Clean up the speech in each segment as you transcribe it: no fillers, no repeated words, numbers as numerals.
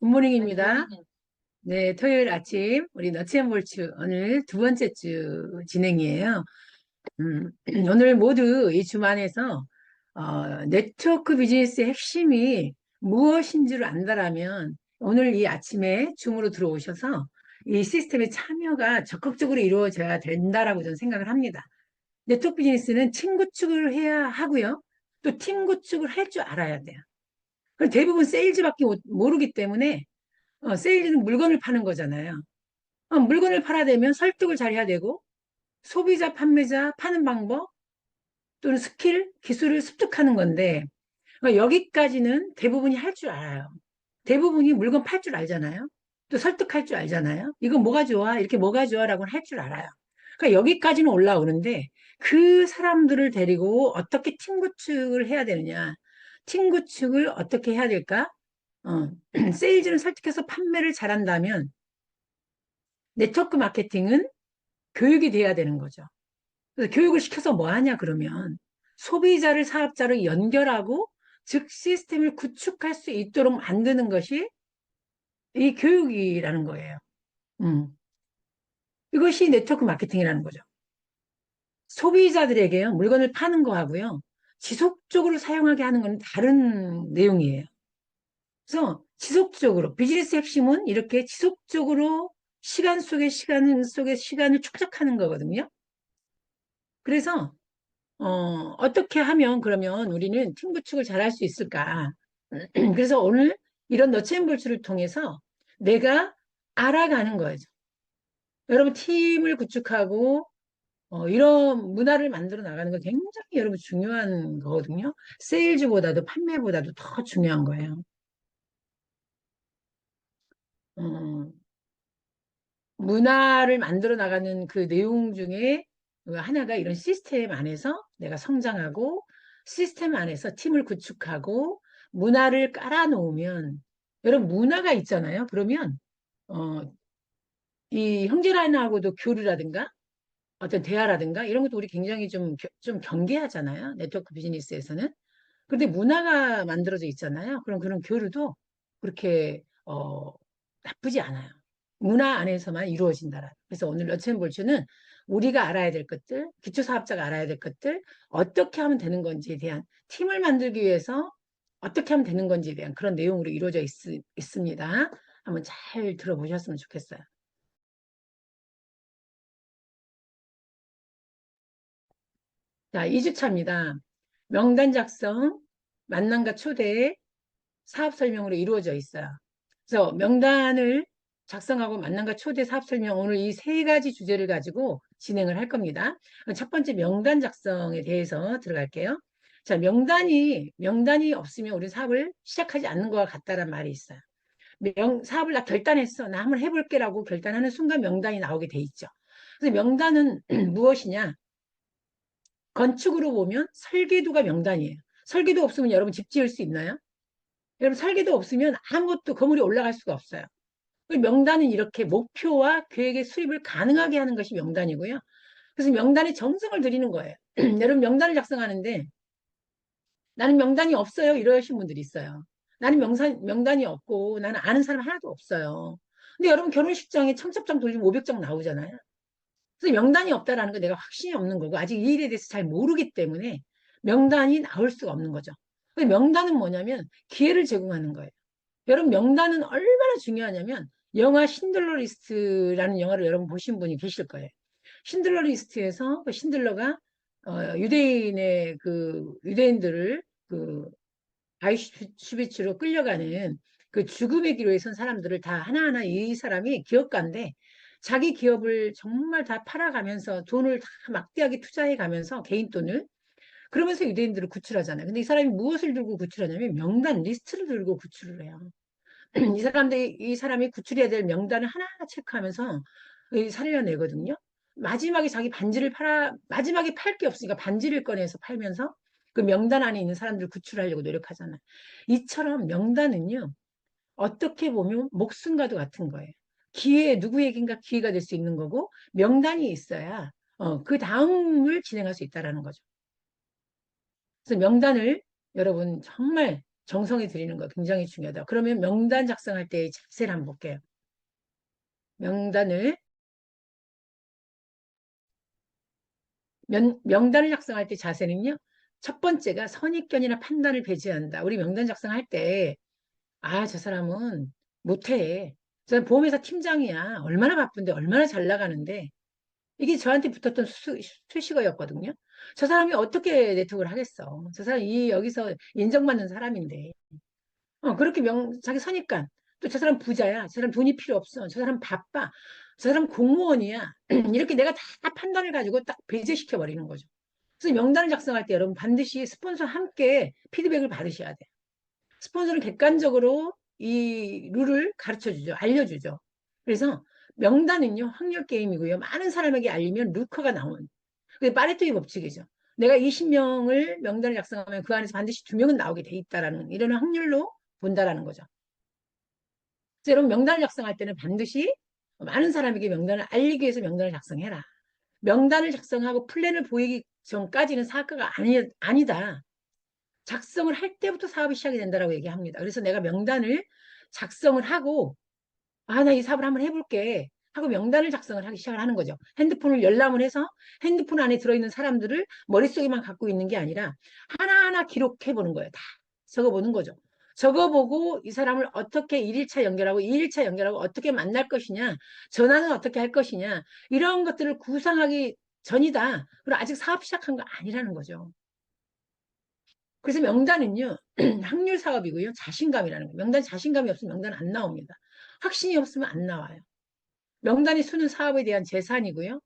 굿모닝입니다. 네, 토요일 아침 우리 너치앤볼츠 오늘 두 번째 주 진행이에요. 음, 오늘 모두 이 주만에서 네트워크 비즈니스의 핵심이 무엇인지를 안다라면 오늘 이 아침에 줌으로 들어오셔서 이 시스템의 참여가 적극적으로 이루어져야 된다라고 저는 생각을 합니다. 네트워크 비즈니스는 팀 구축을 해야 하고요. 또 팀 구축을 할 줄 알아야 돼요. 그럼 대부분 세일즈밖에 모르기 때문에 세일즈는 물건을 파는 거잖아요. 물건을 팔아야 되면 설득을 잘 해야 되고, 소비자, 판매자, 파는 방법, 또는 스킬, 기술을 습득하는 건데, 여기까지는 대부분이 할 줄 알아요. 대부분이 물건 팔 줄 알잖아요. 또 설득할 줄 알잖아요. 이거 뭐가 좋아? 이렇게 뭐가 좋아? 라고 할 줄 알아요. 그러니까 여기까지는 올라오는데, 그 사람들을 데리고 어떻게 팀 구축을 해야 되느냐. 팀 구축을 어떻게 해야 될까? 어, 세일즈를 설득해서 판매를 잘한다면, 네트워크 마케팅은 교육이 돼야 되는 거죠. 그래서 교육을 시켜서 뭐 하냐 그러면 소비자를 사업자로 연결하고 즉 시스템을 구축할 수 있도록 만드는 것이 이 교육이라는 거예요. 음. 이것이 네트워크 마케팅이라는 거죠. 소비자들에게요, 물건을 파는 거하고요, 지속적으로 사용하게 하는 건 다른 내용이에요. 그래서 지속적으로, 비즈니스 핵심은 이렇게 지속적으로 시간 속에 시간을 축적하는 거거든요. 그래서 어떻게 하면 그러면 우리는 팀 구축을 잘할 수 있을까? 그래서 오늘 이런 너체인볼츠를 통해서 내가 알아가는 거죠. 여러분 팀을 구축하고 이런 문화를 만들어 나가는 거 굉장히 여러분 중요한 거거든요. 세일즈보다도 판매보다도 더 중요한 거예요. 음, 문화를 만들어 나가는 그 내용 중에 하나가 이런 시스템 안에서 내가 성장하고 시스템 안에서 팀을 구축하고 문화를 깔아놓으면 여러분 문화가 있잖아요. 그러면 어, 이 형제라인하고도 교류라든가 어떤 대화라든가 이런 것도 우리 굉장히 좀 경계하잖아요. 네트워크 비즈니스에서는. 그런데 문화가 만들어져 있잖아요. 그럼 그런 교류도 그렇게 나쁘지 않아요. 문화 안에서만 이루어진다라. 그래서 오늘 러첸볼츠는 우리가 알아야 될 것들, 기초사업자가 알아야 될 것들, 어떻게 하면 되는 건지에 대한 팀을 만들기 위해서 어떻게 하면 되는 건지에 대한 그런 내용으로 이루어져 있습니다. 한번 잘 들어보셨으면 좋겠어요. 자, 2주차입니다. 명단 작성, 만남과 초대, 사업 설명으로 이루어져 있어요. 그래서 명단을 작성하고 만남과 초대 사업 설명 오늘 이 세 가지 주제를 가지고 진행을 할 겁니다. 첫 번째 명단 작성에 대해서 들어갈게요. 자, 명단이 없으면 우리 사업을 시작하지 않는 것과 같다는 말이 있어요. 사업을 나 결단했어. 나 한번 해볼게라고 결단하는 순간 명단이 나오게 돼 있죠. 그래서 명단은 무엇이냐? 건축으로 보면 설계도가 명단이에요. 설계도 없으면 여러분 집 지을 수 있나요? 여러분 설계도 없으면 아무것도 건물이 올라갈 수가 없어요. 명단은 이렇게 목표와 계획의 수립을 가능하게 하는 것이 명단이고요. 그래서 명단에 정성을 들이는 거예요. 여러분 명단을 작성하는데 나는 명단이 없어요. 이러신 분들이 있어요. 나는 명단이 없고 나는 아는 사람 하나도 없어요. 근데 여러분 결혼식장에 청첩장 돌리면 500장 나오잖아요. 그래서 명단이 없다라는 거 내가 확신이 없는 거고 아직 이 일에 대해서 잘 모르기 때문에 명단이 나올 수가 없는 거죠. 명단은 뭐냐면 기회를 제공하는 거예요. 여러분 명단은 얼마나 중요하냐면 영화 신들러 리스트라는 영화를 여러분 보신 분이 계실 거예요. 신들러 리스트에서 그 신들러가 유대인의 그 유대인들을 그 아이슈비츠로 끌려가는 그 죽음의 기로에 선 사람들을 다 하나하나 이 사람이 기업가인데 자기 기업을 정말 다 팔아가면서 돈을 다 막대하게 투자해 가면서 개인 돈을 그러면서 유대인들을 구출하잖아요. 근데 이 사람이 무엇을 들고 구출하냐면 명단 리스트를 들고 구출을 해요. 이 사람이 구출해야 될 명단을 하나하나 체크하면서 살려내거든요. 마지막에 팔 게 없으니까 반지를 꺼내서 팔면서 그 명단 안에 있는 사람들을 구출하려고 노력하잖아요. 이처럼 명단은요, 어떻게 보면 목숨과도 같은 거예요. 누구에겐가 기회가 될 수 있는 거고, 명단이 있어야, 그 다음을 진행할 수 있다라는 거죠. 그래서 명단을 여러분 정말 정성이 들이는 거 굉장히 중요하다. 그러면 명단 작성할 때의 자세를 한번 볼게요. 명단을 명단을 작성할 때 자세는요. 첫 번째가 선입견이나 판단을 배제한다. 우리 명단 작성할 때, 아, 저 사람은 못해. 저 사람 보험회사 팀장이야. 얼마나 바쁜데, 얼마나 잘 나가는데. 이게 저한테 붙었던 수식어였거든요. 저 사람이 어떻게 네트워크를 하겠어. 저 사람이 여기서 인정받는 사람인데. 그렇게 자기 선입관. 또 저 사람 부자야. 저 사람 돈이 필요 없어. 저 사람 바빠. 저 사람 공무원이야. 이렇게 내가 다 판단을 가지고 딱 배제시켜 버리는 거죠. 그래서 명단을 작성할 때 여러분 반드시 스폰서와 함께 피드백을 받으셔야 돼요. 스폰서는 객관적으로 이 룰을 가르쳐 주죠. 알려주죠. 그래서 명단은요, 확률 게임이고요. 많은 사람에게 알리면 루커가 나오는. 그게 파레토의 법칙이죠. 내가 20명을 명단을 작성하면 그 안에서 반드시 2명은 나오게 돼 있다라는 이런 확률로 본다라는 거죠. 그래서 여러분 명단을 작성할 때는 반드시 많은 사람에게 명단을 알리기 위해서 명단을 작성해라. 명단을 작성하고 플랜을 보이기 전까지는 사업가가 아니다. 작성을 할 때부터 사업이 시작이 된다라고 얘기합니다. 그래서 내가 명단을 작성을 하고 아, 나 이 사업을 한번 해볼게 하고 명단을 작성을 하기 시작을 하는 거죠. 핸드폰을 열람을 해서 핸드폰 안에 들어있는 사람들을 머릿속에만 갖고 있는 게 아니라 하나하나 기록해 보는 거예요. 다 적어보는 거죠. 적어보고 이 사람을 어떻게 1일차 연결하고 2일차 연결하고 어떻게 만날 것이냐, 전화는 어떻게 할 것이냐, 이런 것들을 구상하기 전이다. 그리고 아직 사업 시작한 거 아니라는 거죠. 그래서 명단은요, 확률 사업이고요, 자신감이라는 거예요. 명단 자신감이 없으면 명단 안 나옵니다. 확신이 없으면 안 나와요. 명단이 수는 사업에 대한 재산이고요.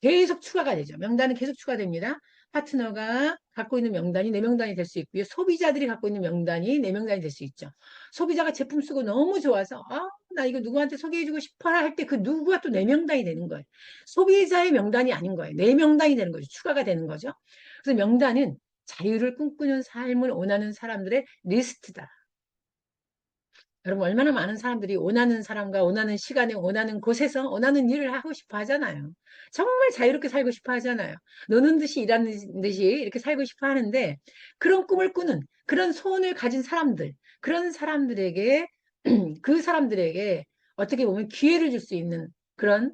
계속 추가가 되죠. 명단은 계속 추가됩니다. 파트너가 갖고 있는 명단이 내 명단이 될 수 있고요. 소비자들이 갖고 있는 명단이 내 명단이 될 수 있죠. 소비자가 제품 쓰고 너무 좋아서 나 이거 누구한테 소개해주고 싶어라 할 때 그 누구가 또 내 명단이 되는 거예요. 소비자의 명단이 아닌 거예요. 내 명단이 되는 거죠. 추가가 되는 거죠. 그래서 명단은 자유를 꿈꾸는 삶을 원하는 사람들의 리스트다. 여러분 얼마나 많은 사람들이 원하는 사람과 원하는 시간에 원하는 곳에서 원하는 일을 하고 싶어 하잖아요. 정말 자유롭게 살고 싶어 하잖아요. 노는 듯이 일하는 듯이 이렇게 살고 싶어 하는데 그런 꿈을 꾸는 그런 소원을 가진 사람들, 그런 사람들에게 그 사람들에게 어떻게 보면 기회를 줄 수 있는 그런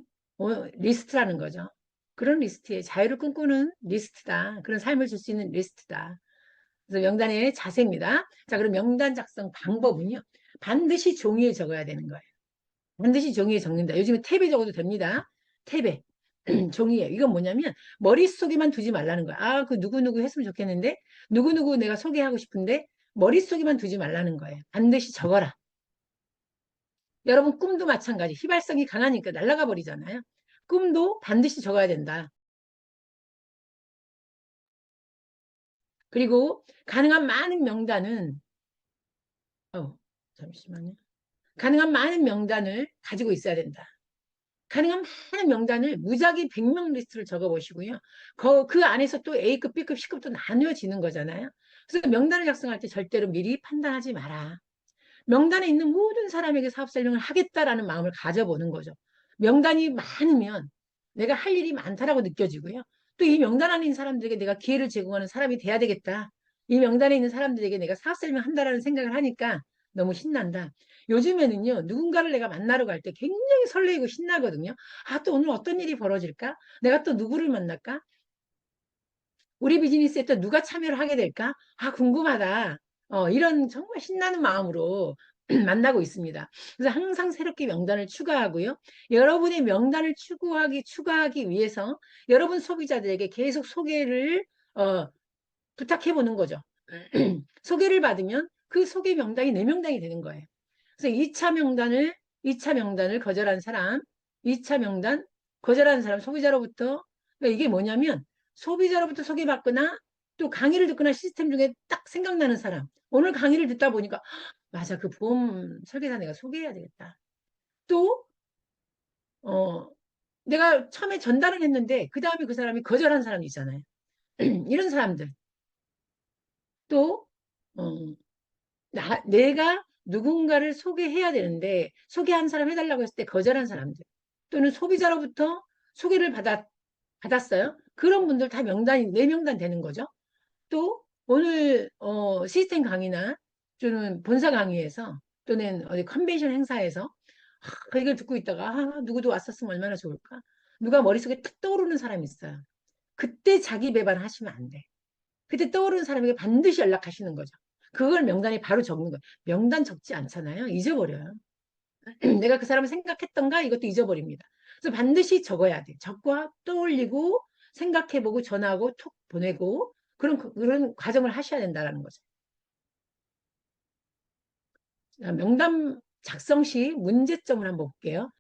리스트라는 거죠. 그런 리스트에 자유를 꿈꾸는 리스트다. 그런 삶을 줄 수 있는 리스트다. 그래서 명단의 자세입니다. 자, 그럼 명단 작성 방법은요. 반드시 종이에 적어야 되는 거예요. 반드시 종이에 적는다. 요즘에 탭에 적어도 됩니다. 탭에. 종이에. 이건 뭐냐면 머릿속에만 두지 말라는 거야. 아, 그 누구누구 했으면 좋겠는데 누구누구 내가 소개하고 싶은데 머릿속에만 두지 말라는 거예요. 반드시 적어라. 여러분 꿈도 마찬가지. 휘발성이 강하니까 날아가 버리잖아요. 꿈도 반드시 적어야 된다. 그리고 가능한 많은 명단은 잠시만요. 가능한 많은 명단을 가지고 있어야 된다. 가능한 많은 명단을 무작위 100명 리스트를 적어보시고요. 그 안에서 또 A급, B급, C급도 나누어지는 거잖아요. 그래서 명단을 작성할 때 절대로 미리 판단하지 마라. 명단에 있는 모든 사람에게 사업 설명을 하겠다라는 마음을 가져보는 거죠. 명단이 많으면 내가 할 일이 많다라고 느껴지고요. 또 이 명단 안에 있는 사람들에게 내가 기회를 제공하는 사람이 돼야 되겠다. 이 명단에 있는 사람들에게 내가 사업 설명한다라는 생각을 하니까 너무 신난다. 요즘에는요, 누군가를 내가 만나러 갈 때 굉장히 설레이고 신나거든요. 아, 또 오늘 어떤 일이 벌어질까? 내가 또 누구를 만날까? 우리 비즈니스에 또 누가 참여를 하게 될까? 아, 궁금하다. 이런 정말 신나는 마음으로 만나고 있습니다. 그래서 항상 새롭게 명단을 추가하고요. 여러분의 명단을 추가하기 위해서 여러분 소비자들에게 계속 소개를, 부탁해 보는 거죠. 소개를 받으면 그 소개 명단이 내 명단이 되는 거예요. 그래서 2차 명단을 거절한 사람, 2차 명단 거절한 사람, 소비자로부터, 그러니까 이게 뭐냐면, 소비자로부터 소개받거나, 또 강의를 듣거나 시스템 중에 딱 생각나는 사람. 오늘 강의를 듣다 보니까, 맞아, 그 보험 설계사 내가 소개해야 되겠다. 또, 어, 내가 처음에 전달을 했는데, 그 다음에 그 사람이 거절한 사람이 있잖아요. 이런 사람들. 또, 어, 내가 누군가를 소개해야 되는데 소개한 사람 해달라고 했을 때 거절한 사람들 또는 소비자로부터 소개를 받았어요. 그런 분들 다 명단이 내 명단 되는 거죠. 또 오늘 시스템 강의나 또는 본사 강의에서 또는 어디 컨벤션 행사에서 이걸 듣고 있다가 누구도 왔었으면 얼마나 좋을까? 누가 머릿속에 탁 떠오르는 사람이 있어요. 그때 자기 배반하시면 안 돼. 그때 떠오르는 사람에게 반드시 연락하시는 거죠. 그걸 명단에 바로 적는 거예요. 명단 적지 않잖아요. 잊어버려요. 내가 그 사람을 생각했던가 이것도 잊어버립니다. 그래서 반드시 적어야 돼. 적고 떠올리고 생각해보고 전화하고 톡 보내고 그런 과정을 하셔야 된다는 거죠. 명단 작성 시 문제점을 한번 볼게요.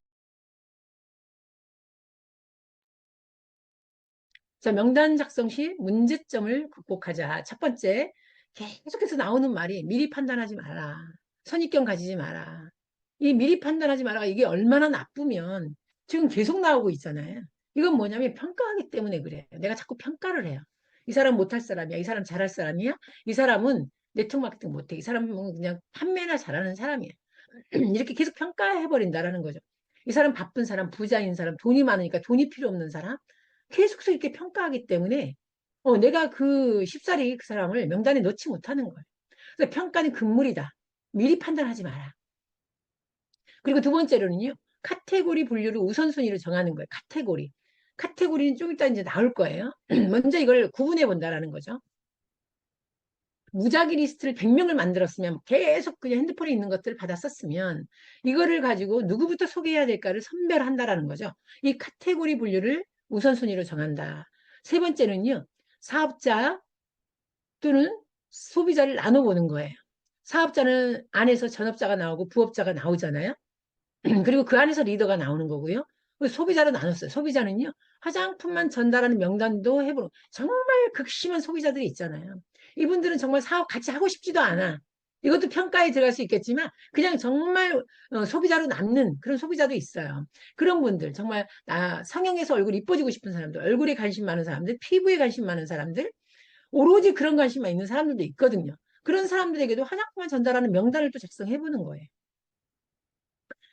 자, 명단 작성 시 문제점을 극복하자. 첫 번째, 계속해서 나오는 말이 미리 판단하지 마라. 선입견 가지지 마라. 이 미리 판단하지 마라. 이게 얼마나 나쁘면 지금 계속 나오고 있잖아요. 이건 뭐냐면 평가하기 때문에 그래요. 내가 자꾸 평가를 해요. 이 사람 못할 사람이야. 이 사람 잘할 사람이야. 이 사람은 네트워크 마케팅 못해. 이 사람은 그냥 판매나 잘하는 사람이야. 이렇게 계속 평가해버린다라는 거죠. 이 사람 바쁜 사람, 부자인 사람, 돈이 많으니까 돈이 필요 없는 사람, 계속해서 이렇게 평가하기 때문에 내가 그 쉽사리 그 사람을 명단에 넣지 못하는 거예요. 그래서 평가는 금물이다. 미리 판단하지 마라. 그리고 두 번째로는요, 카테고리 분류를 우선순위로 정하는 거예요. 카테고리. 카테고리는 좀 이따 이제 나올 거예요. 먼저 이걸 구분해 본다라는 거죠. 무작위 리스트를 100명을 만들었으면 계속 그냥 핸드폰에 있는 것들을 받아 썼으면 이거를 가지고 누구부터 소개해야 될까를 선별한다라는 거죠. 이 카테고리 분류를 우선순위로 정한다. 세 번째는요. 사업자 또는 소비자를 나눠보는 거예요. 사업자는 안에서 전업자가 나오고 부업자가 나오잖아요. 그리고 그 안에서 리더가 나오는 거고요. 소비자로 나눴어요. 소비자는요, 화장품만 전달하는 명단도 해보는, 정말 극심한 소비자들이 있잖아요. 이분들은 정말 사업 같이 하고 싶지도 않아. 이것도 평가에 들어갈 수 있겠지만, 그냥 정말 소비자로 남는 그런 소비자도 있어요. 그런 분들, 정말 성형해서 얼굴 이뻐지고 싶은 사람들, 얼굴에 관심 많은 사람들, 피부에 관심 많은 사람들, 오로지 그런 관심만 있는 사람들도 있거든요. 그런 사람들에게도 화장품만 전달하는 명단을 또 작성해보는 거예요.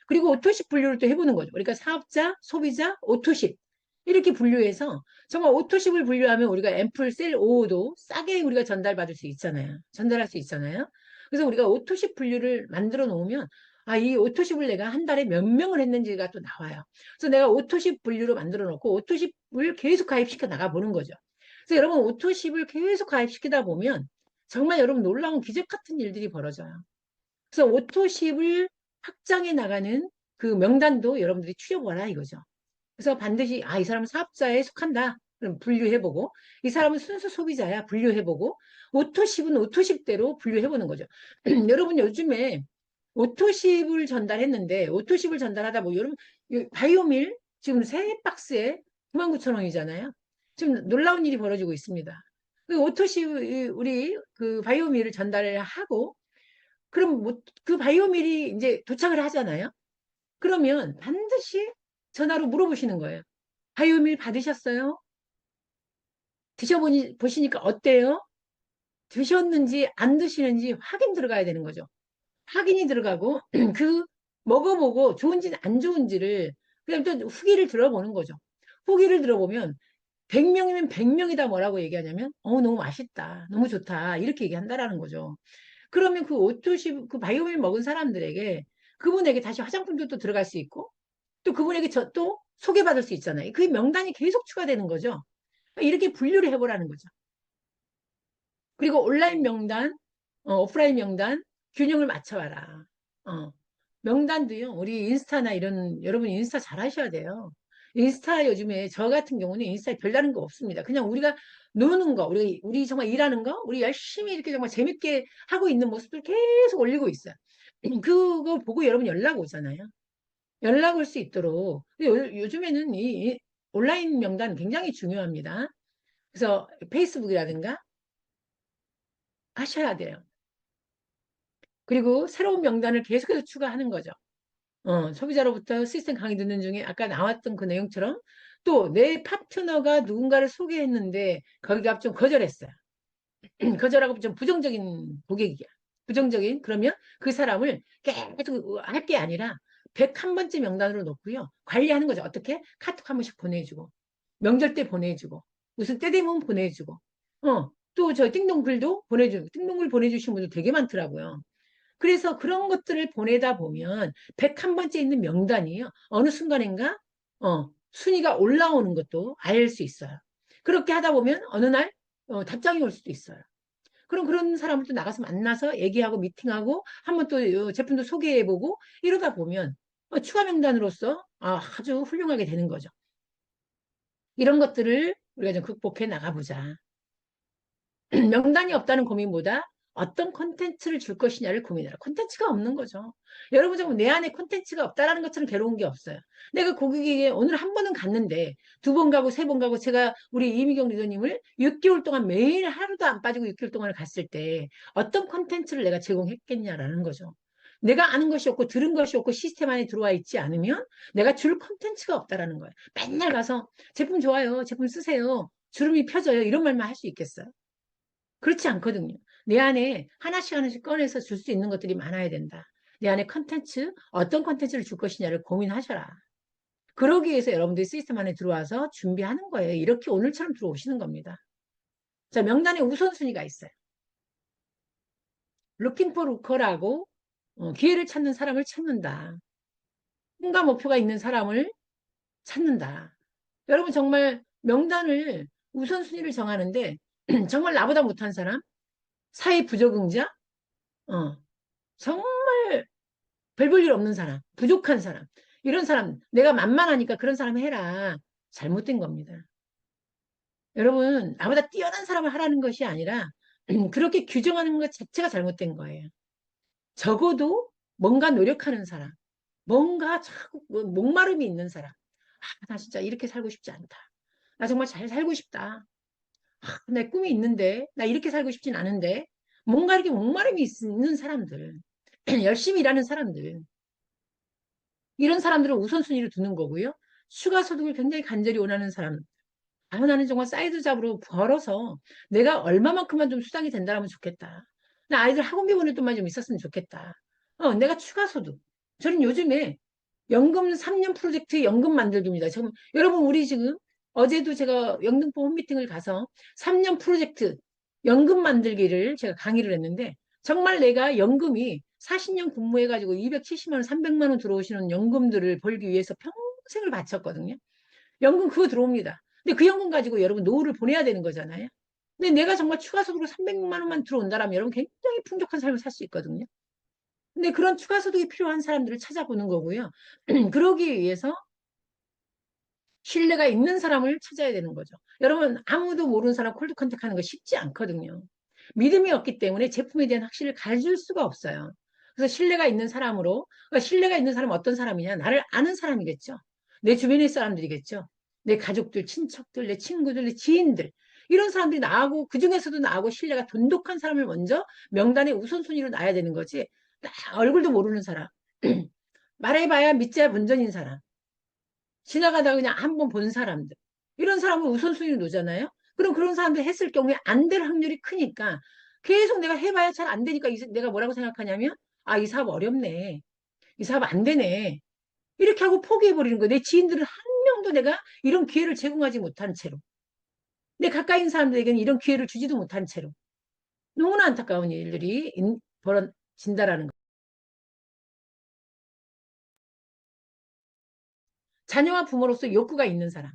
그리고 오토십 분류를 또 해보는 거죠. 그러니까 사업자, 소비자, 오토십. 이렇게 분류해서 정말 오토십을 분류하면 우리가 앰플, 셀, 오도 싸게 우리가 전달받을 수 있잖아요. 전달할 수 있잖아요. 그래서 우리가 오토십 분류를 만들어 놓으면 이 오토십을 내가 한 달에 몇 명을 했는지가 또 나와요. 그래서 내가 오토십 분류로 만들어 놓고 오토십을 계속 가입시켜 나가 보는 거죠. 그래서 여러분 오토십을 계속 가입시키다 보면 정말 여러분 놀라운 기적 같은 일들이 벌어져요. 그래서 오토십을 확장해 나가는 그 명단도 여러분들이 추려보라 이거죠. 그래서 반드시 이 사람은 사업자에 속한다. 그럼 분류해보고 이 사람은 순수 소비자야. 분류해보고 오토십은 오토십대로 분류해보는 거죠. 여러분 요즘에 오토십을 전달했는데 오토십을 전달하다 뭐 여러분 바이오밀 지금 세 박스에 99,000원이잖아요. 지금 놀라운 일이 벌어지고 있습니다. 그 오토십 우리 그 바이오밀을 전달을 하고 그럼 뭐 그 바이오밀이 이제 도착을 하잖아요. 그러면 반드시 전화로 물어보시는 거예요. 바이오밀 받으셨어요? 보시니까 어때요? 드셨는지 안 드시는지 확인 들어가야 되는 거죠. 확인이 들어가고 그 먹어보고 좋은지 안 좋은지를 그냥 또 후기를 들어보는 거죠. 후기를 들어보면 100명이면 100명이 다 뭐라고 얘기하냐면 너무 맛있다. 너무 좋다. 이렇게 얘기한다라는 거죠. 그러면 그 오토시 그 바이오밀 먹은 사람들에게 그분에게 다시 화장품도 또 들어갈 수 있고 또 그분에게 또 소개받을 수 있잖아요. 그 명단이 계속 추가되는 거죠. 이렇게 분류를 해보라는 거죠. 그리고 온라인 명단, 오프라인 명단 균형을 맞춰봐라. 어, 명단도요. 우리 인스타나 이런 여러분 인스타 잘 하셔야 돼요. 인스타 요즘에 저 같은 경우는 인스타에 별다른 거 없습니다. 그냥 우리가 노는 거, 우리 정말 일하는 거, 우리 열심히 이렇게 정말 재밌게 하고 있는 모습들 계속 올리고 있어요. 그거 보고 여러분 연락 오잖아요. 연락 올 수 있도록. 요즘에는 이 온라인 명단 굉장히 중요합니다. 그래서 페이스북이라든가 하셔야 돼요. 그리고 새로운 명단을 계속해서 추가하는 거죠. 소비자로부터 시스템 강의 듣는 중에 아까 나왔던 그 내용처럼 또 내 파트너가 누군가를 소개했는데 거기가 좀 거절했어요. 거절하고 좀 부정적인 고객이야. 부정적인 그러면 그 사람을 계속 할 게 아니라 101번째 명단으로 놓고요. 관리하는 거죠. 어떻게? 카톡 한 번씩 보내주고 명절 때 보내주고 무슨 때 되면 보내주고 또 저 띵동글도 보내주고 띵동글 보내주신 분들 되게 많더라고요. 그래서 그런 것들을 보내다 보면 101번째 있는 명단이에요. 어느 순간인가 순위가 올라오는 것도 알 수 있어요. 그렇게 하다 보면 어느 날 답장이 올 수도 있어요. 그럼 그런 사람을 또 나가서 만나서 얘기하고 미팅하고 한번 또 제품도 소개해보고 이러다 보면 추가 명단으로서 아주 훌륭하게 되는 거죠. 이런 것들을 우리가 좀 극복해 나가보자. 명단이 없다는 고민보다 어떤 콘텐츠를 줄 것이냐를 고민해라. 콘텐츠가 없는 거죠. 여러분 정말 내 안에 콘텐츠가 없다라는 것처럼 괴로운 게 없어요. 내가 고객에게 오늘 한 번은 갔는데 두 번 가고 세 번 가고 제가 우리 이미경 리더님을 6개월 동안 매일 하루도 안 빠지고 6개월 동안을 갔을 때 어떤 콘텐츠를 내가 제공했겠냐라는 거죠. 내가 아는 것이 없고 들은 것이 없고 시스템 안에 들어와 있지 않으면 내가 줄 콘텐츠가 없다라는 거예요. 맨날 가서 제품 좋아요. 제품 쓰세요. 주름이 펴져요. 이런 말만 할 수 있겠어요. 그렇지 않거든요. 내 안에 하나씩 하나씩 꺼내서 줄 수 있는 것들이 많아야 된다. 내 안에 컨텐츠, 어떤 컨텐츠를 줄 것이냐를 고민하셔라. 그러기 위해서 여러분들이 시스템 안에 들어와서 준비하는 거예요. 이렇게 오늘처럼 들어오시는 겁니다. 자, 명단에 우선순위가 있어요. Looking for looker라고 기회를 찾는 사람을 찾는다. 꿈과 목표가 있는 사람을 찾는다. 여러분 정말 명단을 우선순위를 정하는데 정말 나보다 못한 사람, 사회 부적응자, 어, 정말 별 볼 일 없는 사람, 부족한 사람, 이런 사람, 내가 만만하니까 그런 사람 해라. 잘못된 겁니다. 여러분, 나보다 뛰어난 사람을 하라는 것이 아니라 그렇게 규정하는 것 자체가 잘못된 거예요. 적어도 뭔가 노력하는 사람, 뭔가 자꾸 목마름이 있는 사람. 나 진짜 이렇게 살고 싶지 않다. 나 정말 잘 살고 싶다. 내 꿈이 있는데, 나 이렇게 살고 싶진 않은데, 뭔가 이렇게 목마름이 있는 사람들, 열심히 일하는 사람들, 이런 사람들을 우선순위로 두는 거고요. 추가 소득을 굉장히 간절히 원하는 사람. 나는 정말 사이드 잡으로 벌어서 내가 얼마만큼만 좀 수당이 된다면 좋겠다. 나 아이들 학원비 보낼 돈만 좀 있었으면 좋겠다. 내가 추가 소득. 저는 요즘에 연금 3년 프로젝트 연금 만들기입니다. 지금 여러분 우리 지금 어제도 제가 영등포 홈미팅을 가서 3년 프로젝트 연금 만들기를 제가 강의를 했는데 정말 내가 연금이 40년 근무해가지고 270만 원, 300만 원 들어오시는 연금들을 벌기 위해서 평생을 바쳤거든요. 연금 그거 들어옵니다. 근데 그 연금 가지고 여러분 노후를 보내야 되는 거잖아요. 근데 내가 정말 추가 소득으로 300만 원만 들어온다라면 여러분 굉장히 풍족한 삶을 살 수 있거든요. 근데 그런 추가 소득이 필요한 사람들을 찾아보는 거고요. 그러기 위해서 신뢰가 있는 사람을 찾아야 되는 거죠. 여러분 아무도 모르는 사람 콜드 컨택하는 거 쉽지 않거든요. 믿음이 없기 때문에 제품에 대한 확신을 가질 수가 없어요. 그래서 신뢰가 있는 사람으로 그러니까 신뢰가 있는 사람은 어떤 사람이냐? 나를 아는 사람이겠죠. 내 주변의 사람들이겠죠. 내 가족들, 친척들, 내 친구들, 내 지인들 이런 사람들이 나하고 그중에서도 나하고 신뢰가 돈독한 사람을 먼저 명단에 우선순위로 놔야 되는 거지. 얼굴도 모르는 사람 말해봐야 믿자야 본전인 사람 지나가다가 그냥 한번 본 사람들. 이런 사람을 우선순위로 놓잖아요. 그럼 그런 사람들 했을 경우에 안 될 확률이 크니까 계속 내가 해봐야 잘 안 되니까 내가 뭐라고 생각하냐면 이 사업 어렵네. 이 사업 안 되네. 이렇게 하고 포기해버리는 거예요. 내 지인들은 한 명도 내가 이런 기회를 제공하지 못한 채로. 내 가까이 있는 사람들에게는 이런 기회를 주지도 못한 채로. 너무나 안타까운 일들이 벌어진다라는 거. 자녀와 부모로서 욕구가 있는 사람.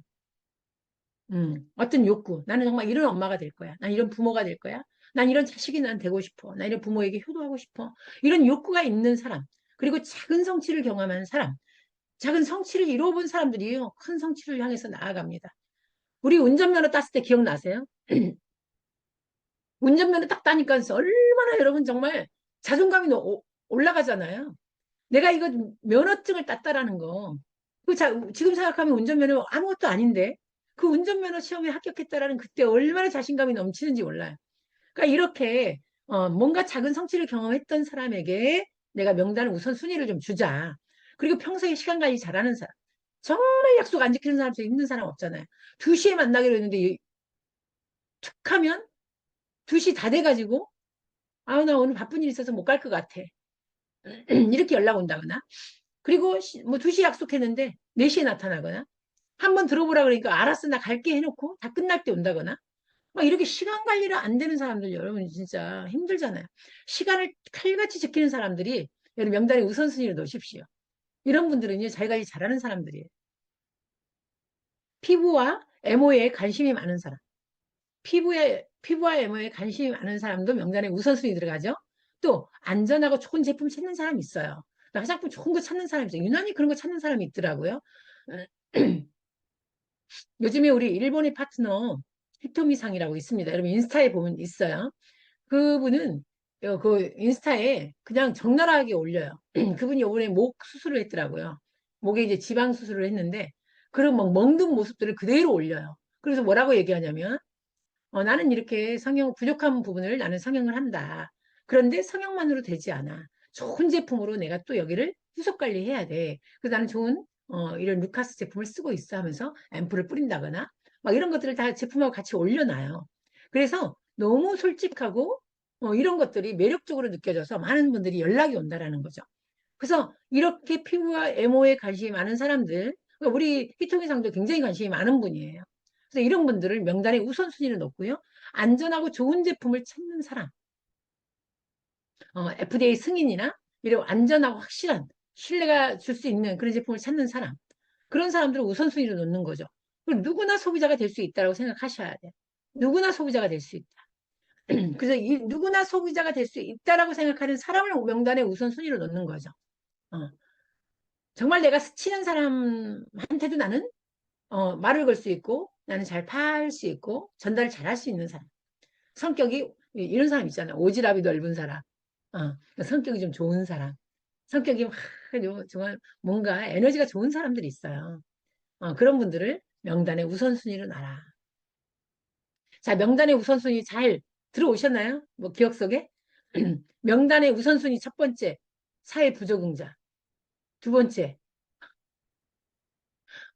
어떤 욕구. 나는 정말 이런 엄마가 될 거야. 난 이런 부모가 될 거야. 난 이런 자식이 난 되고 싶어. 난 이런 부모에게 효도하고 싶어. 이런 욕구가 있는 사람. 그리고 작은 성취를 경험한 사람. 작은 성취를 이루어본 사람들이요. 큰 성취를 향해서 나아갑니다. 우리 운전면허 땄을 때 기억나세요? 운전면허 딱 따니까 얼마나 여러분 정말 자존감이 올라가잖아요. 내가 이거 면허증을 땄다라는 거. 지금 생각하면 운전면허 아무것도 아닌데 그 운전면허 시험에 합격했다라는 그때 얼마나 자신감이 넘치는지 몰라요. 그러니까 이렇게 뭔가 작은 성취를 경험했던 사람에게 내가 명단을 우선순위를 좀 주자. 그리고 평소에 시간 관리 잘하는 사람. 정말 약속 안 지키는 사람 중 힘든 사람 없잖아요. 2시에 만나기로 했는데 툭 하면 2시 다 돼가지고 나 오늘 바쁜 일 있어서 못 갈 것 같아. 이렇게 연락 온다거나 그리고 뭐 2시 약속했는데 4시에 나타나거나 한번 들어보라 그러니까 알았어 나 갈게 해놓고 다 끝날 때 온다거나 막 이렇게 시간 관리를 안 되는 사람들 여러분 진짜 힘들잖아요. 시간을 칼같이 지키는 사람들이 여러분 명단에 우선순위를 놓으십시오. 이런 분들은요, 잘 관리 잘하는 사람들이에요. 피부와 MO에 관심이 많은 사람. 피부와 MO에 관심이 많은 사람도 명단에 우선순위 들어가죠. 또 안전하고 좋은 제품 찾는 사람이 있어요. 화장품 좋은 거 찾는 사람이 있어요. 유난히 그런 거 찾는 사람이 있더라고요. 요즘에 우리 일본의 파트너 히토미상이라고 있습니다. 여러분 인스타에 보면 있어요. 그분은 그 인스타에 그냥 적나라하게 올려요. 그분이 이번에 목 수술을 했더라고요. 목에 이제 지방 수술을 했는데 그런 막 먹는 모습들을 그대로 올려요. 그래서 뭐라고 얘기하냐면 나는 이렇게 성형 부족한 부분을 나는 성형을 한다. 그런데 성형만으로 되지 않아. 좋은 제품으로 내가 또 여기를 후속 관리해야 돼. 그래서 나는 좋은 이런 루카스 제품을 쓰고 있어 하면서 앰플을 뿌린다거나 막 이런 것들을 다 제품하고 같이 올려놔요. 그래서 너무 솔직하고 이런 것들이 매력적으로 느껴져서 많은 분들이 연락이 온다라는 거죠. 그래서 이렇게 피부와 외모에 관심이 많은 사람들, 그러니까 우리 희통이상도 굉장히 관심이 많은 분이에요. 그래서 이런 분들을 명단에 우선순위를 놓고요. 안전하고 좋은 제품을 찾는 사람, FDA 승인이나 이런 안전하고 확실한 신뢰가 줄 수 있는 그런 제품을 찾는 사람, 그런 사람들을 우선순위로 놓는 거죠. 그리고 누구나 소비자가 될 수 있다고 생각하셔야 돼요. 누구나 소비자가 될 수 있다. 그래서 이 누구나 소비자가 될 수 있다라고 생각하는 사람을 명단에 우선순위로 놓는 거죠. 어. 정말 내가 스치는 사람한테도 나는 말을 걸 수 있고 나는 잘 팔 수 있고 전달을 잘 할 수 있는 사람. 성격이 이런 사람 있잖아. 오지랖이 넓은 사람. 성격이 좀 좋은 사람. 성격이 막 정말 뭔가 에너지가 좋은 사람들이 있어요. 그런 분들을 명단의 우선순위로 놔라. 자, 명단의 우선순위 잘 들어오셨나요? 뭐 기억 속에? 명단의 우선순위 첫 번째, 사회 부적응자. 두 번째,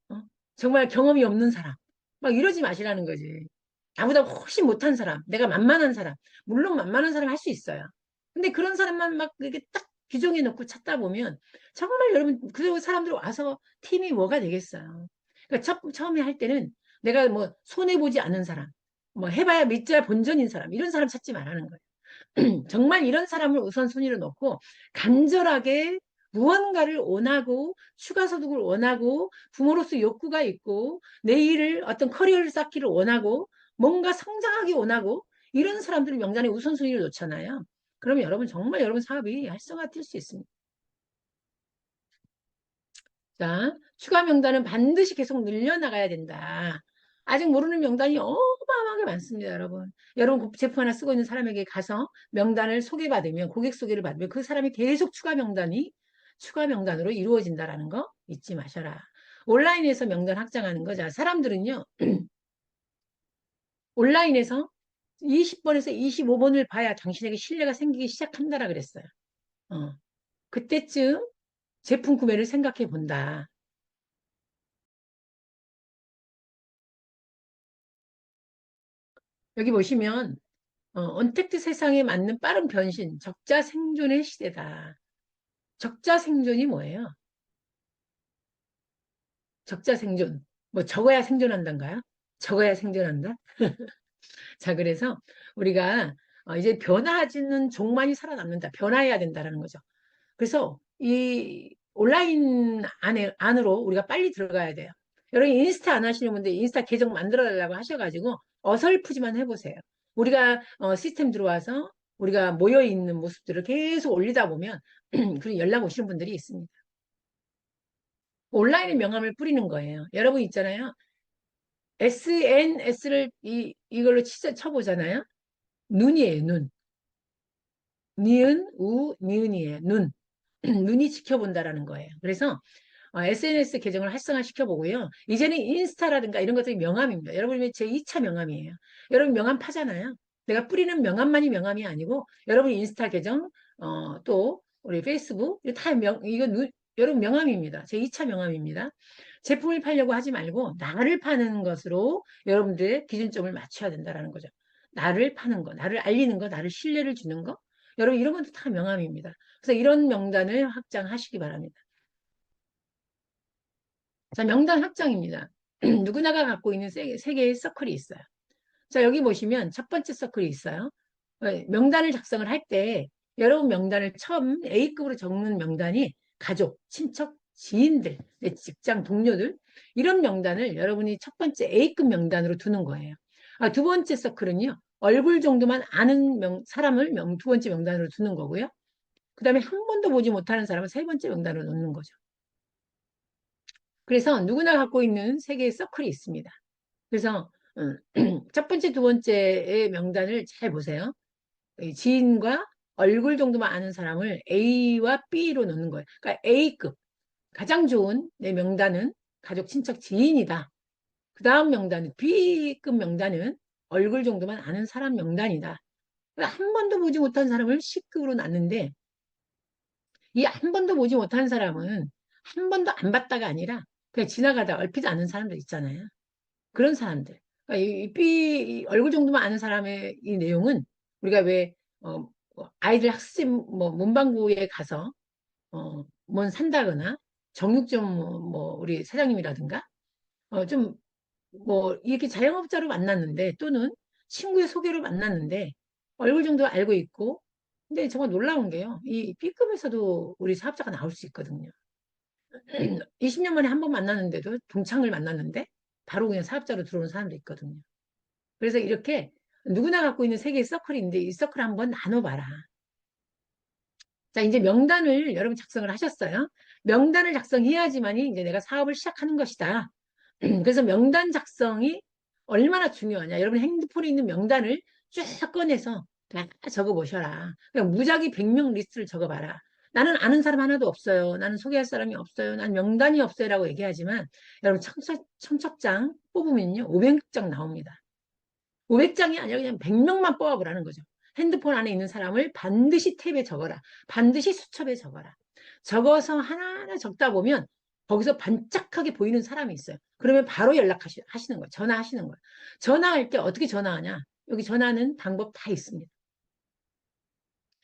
어? 정말 경험이 없는 사람. 막 이러지 마시라는 거지. 나보다 훨씬 못한 사람, 내가 만만한 사람. 물론 만만한 사람 할 수 있어요. 근데 그런 사람만 막 이렇게 딱 규정해 놓고 찾다 보면 정말 여러분, 그 사람들 와서 팀이 뭐가 되겠어요. 그러니까 처음에 할 때는 내가 뭐 손해보지 않은 사람, 뭐 해봐야 밑자 본전인 사람, 이런 사람 찾지 말라는 거예요. 정말 이런 사람을 우선순위로 놓고 간절하게 무언가를 원하고 추가 소득을 원하고 부모로서 욕구가 있고 내 일을 어떤 커리어를 쌓기를 원하고 뭔가 성장하기 원하고 이런 사람들을 명단에 우선순위를 놓잖아요. 그러면 여러분 정말 여러분 사업이 활성화될 수 있습니다. 자, 추가 명단은 반드시 계속 늘려나가야 된다. 아직 모르는 명단이 어마어마하게 많습니다, 여러분. 여러분 제품 하나 쓰고 있는 사람에게 가서 명단을 소개받으면, 고객 소개를 받으면 그 사람이 계속 추가 명단으로 이루어진다라는 거 잊지 마셔라. 온라인에서 명단 확장하는 거. 자, 사람들은요, 온라인에서 20번에서 25번을 봐야 당신에게 신뢰가 생기기 시작한다라 그랬어요. 어, 그때쯤 제품 구매를 생각해 본다. 여기 보시면 언택트 세상에 맞는 빠른 변신, 적자 생존의 시대다. 적자 생존이 뭐예요? 적자 생존. 뭐 적어야 생존한단가요? 적어야 생존한다? 자, 그래서 우리가 이제 변화하지는 종만이 살아남는다. 변화해야 된다라는 거죠. 그래서 이 온라인 안으로 우리가 빨리 들어가야 돼요. 여러분 인스타 안 하시는 분들 인스타 계정 만들어 달라고 하셔가지고 어설프지만 해보세요. 우리가 시스템 들어와서 우리가 모여 있는 모습들을 계속 올리다 보면 그런 연락 오시는 분들이 있습니다. 온라인의 명함을 뿌리는 거예요. 여러분 있잖아요. SNS를 이걸로 쳐보잖아요. 눈이에요, 눈. 니은, 우, 니은이에요, 눈. 눈이 지켜본다라는 거예요. 그래서 SNS 계정을 활성화시켜 보고요. 이제는 인스타라든가 이런 것들이 명함입니다. 여러분 제 2차 명함이에요. 여러분 명함 파잖아요. 내가 뿌리는 명함만이 명함이 아니고 여러분 인스타 계정 또 우리 페이스북 이거 다 여러분 명함입니다. 제 2차 명함입니다. 제품을 팔려고 하지 말고 나를 파는 것으로 여러분들의 기준점을 맞춰야 된다라는 거죠. 나를 파는 거, 나를 알리는 거, 나를 신뢰를 주는 거. 여러분 이런 것도 다 명함입니다. 그래서 이런 명단을 확장하시기 바랍니다. 자, 명단 확장입니다. 누구나가 갖고 있는 세 개의 서클이 있어요. 자, 여기 보시면 첫 번째 서클이 있어요. 명단을 작성을 할 때 여러분 명단을 처음 A급으로 적는 명단이 가족, 친척, 지인들, 내 직장 동료들 이런 명단을 여러분이 첫 번째 A급 명단으로 두는 거예요. 두 번째 서클은요. 얼굴 정도만 아는 사람을 두 번째 명단으로 두는 거고요. 그 다음에 한 번도 보지 못하는 사람을 세 번째 명단으로 놓는 거죠. 그래서 누구나 갖고 있는 세 개의 서클이 있습니다. 그래서 첫 번째, 두 번째의 명단을 잘 보세요. 지인과 얼굴 정도만 아는 사람을 A와 B로 놓는 거예요. 그러니까 A급, 가장 좋은 내 명단은 가족, 친척, 지인이다. 그 다음 명단은 B급 명단은 얼굴 정도만 아는 사람 명단이다. 한 번도 보지 못한 사람을 C급으로 놨는데 이 한 번도 보지 못한 사람은 한 번도 안 봤다가 아니라 그냥 지나가다 얼핏 아는 사람들 있잖아요. 그런 사람들. 그러니까 이 얼굴 정도만 아는 사람의 이 내용은 우리가 왜 아이들 학습 뭐 문방구에 가서 뭔 산다거나 정육점 우리 사장님이라든가 좀 뭐 이렇게 자영업자로 만났는데 또는 친구의 소개로 만났는데 얼굴 정도 알고 있고 근데 정말 놀라운 게요. 이 B급에서도 우리 사업자가 나올 수 있거든요. 20년 만에 한 번 만났는데도 동창을 만났는데 바로 그냥 사업자로 들어오는 사람도 있거든요. 그래서 이렇게 누구나 갖고 있는 세 개의 서클이 있는데 이 서클 한번 나눠봐라. 자, 이제 명단을 여러분 작성을 하셨어요. 명단을 작성해야지만이 이제 내가 사업을 시작하는 것이다. 그래서 명단 작성이 얼마나 중요하냐. 여러분 핸드폰에 있는 명단을 쭉 꺼내서 다 적어보셔라. 그냥 무작위 100명 리스트를 적어봐라. 나는 아는 사람 하나도 없어요. 나는 소개할 사람이 없어요. 난 명단이 없어요. 라고 얘기하지만 여러분 청첩장 뽑으면요. 500장 나옵니다. 500장이 아니라 그냥 100명만 뽑아보라는 거죠. 핸드폰 안에 있는 사람을 반드시 탭에 적어라. 반드시 수첩에 적어라. 적어서 하나하나 적다 보면 거기서 반짝하게 보이는 사람이 있어요. 그러면 바로 연락하시는 거예요. 전화하시는 거예요. 전화할 때 어떻게 전화하냐? 여기 전화하는 방법 다 있습니다.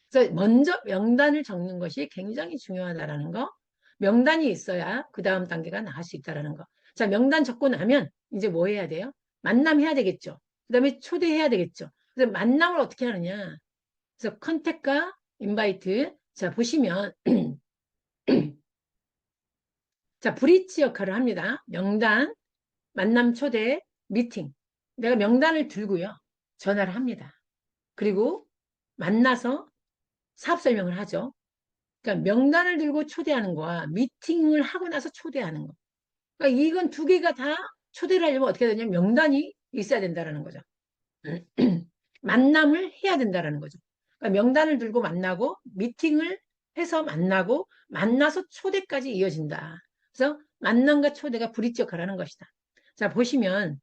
그래서 먼저 명단을 적는 것이 굉장히 중요하다라는 거. 명단이 있어야 그 다음 단계가 나갈 수 있다라는 거. 자, 명단 적고 나면 이제 뭐 해야 돼요? 만남해야 되겠죠. 그 다음에 초대해야 되겠죠. 그래서 만남을 어떻게 하느냐. 그래서 컨택과 인바이트. 자, 보시면 자, 브릿지 역할을 합니다. 명단, 만남 초대, 미팅. 내가 명단을 들고요. 전화를 합니다. 그리고 만나서 사업 설명을 하죠. 그러니까 명단을 들고 초대하는 거와 미팅을 하고 나서 초대하는 거. 그러니까 이건 두 개가 다 초대를 하려면 어떻게 되냐면 명단이 있어야 된다는 거죠. 만남을 해야 된다는 거죠. 그러니까 명단을 들고 만나고 미팅을 해서 만나고 만나서 초대까지 이어진다. 그래서 만남과 초대가 브릿지 역할을 하는 것이다. 자, 보시면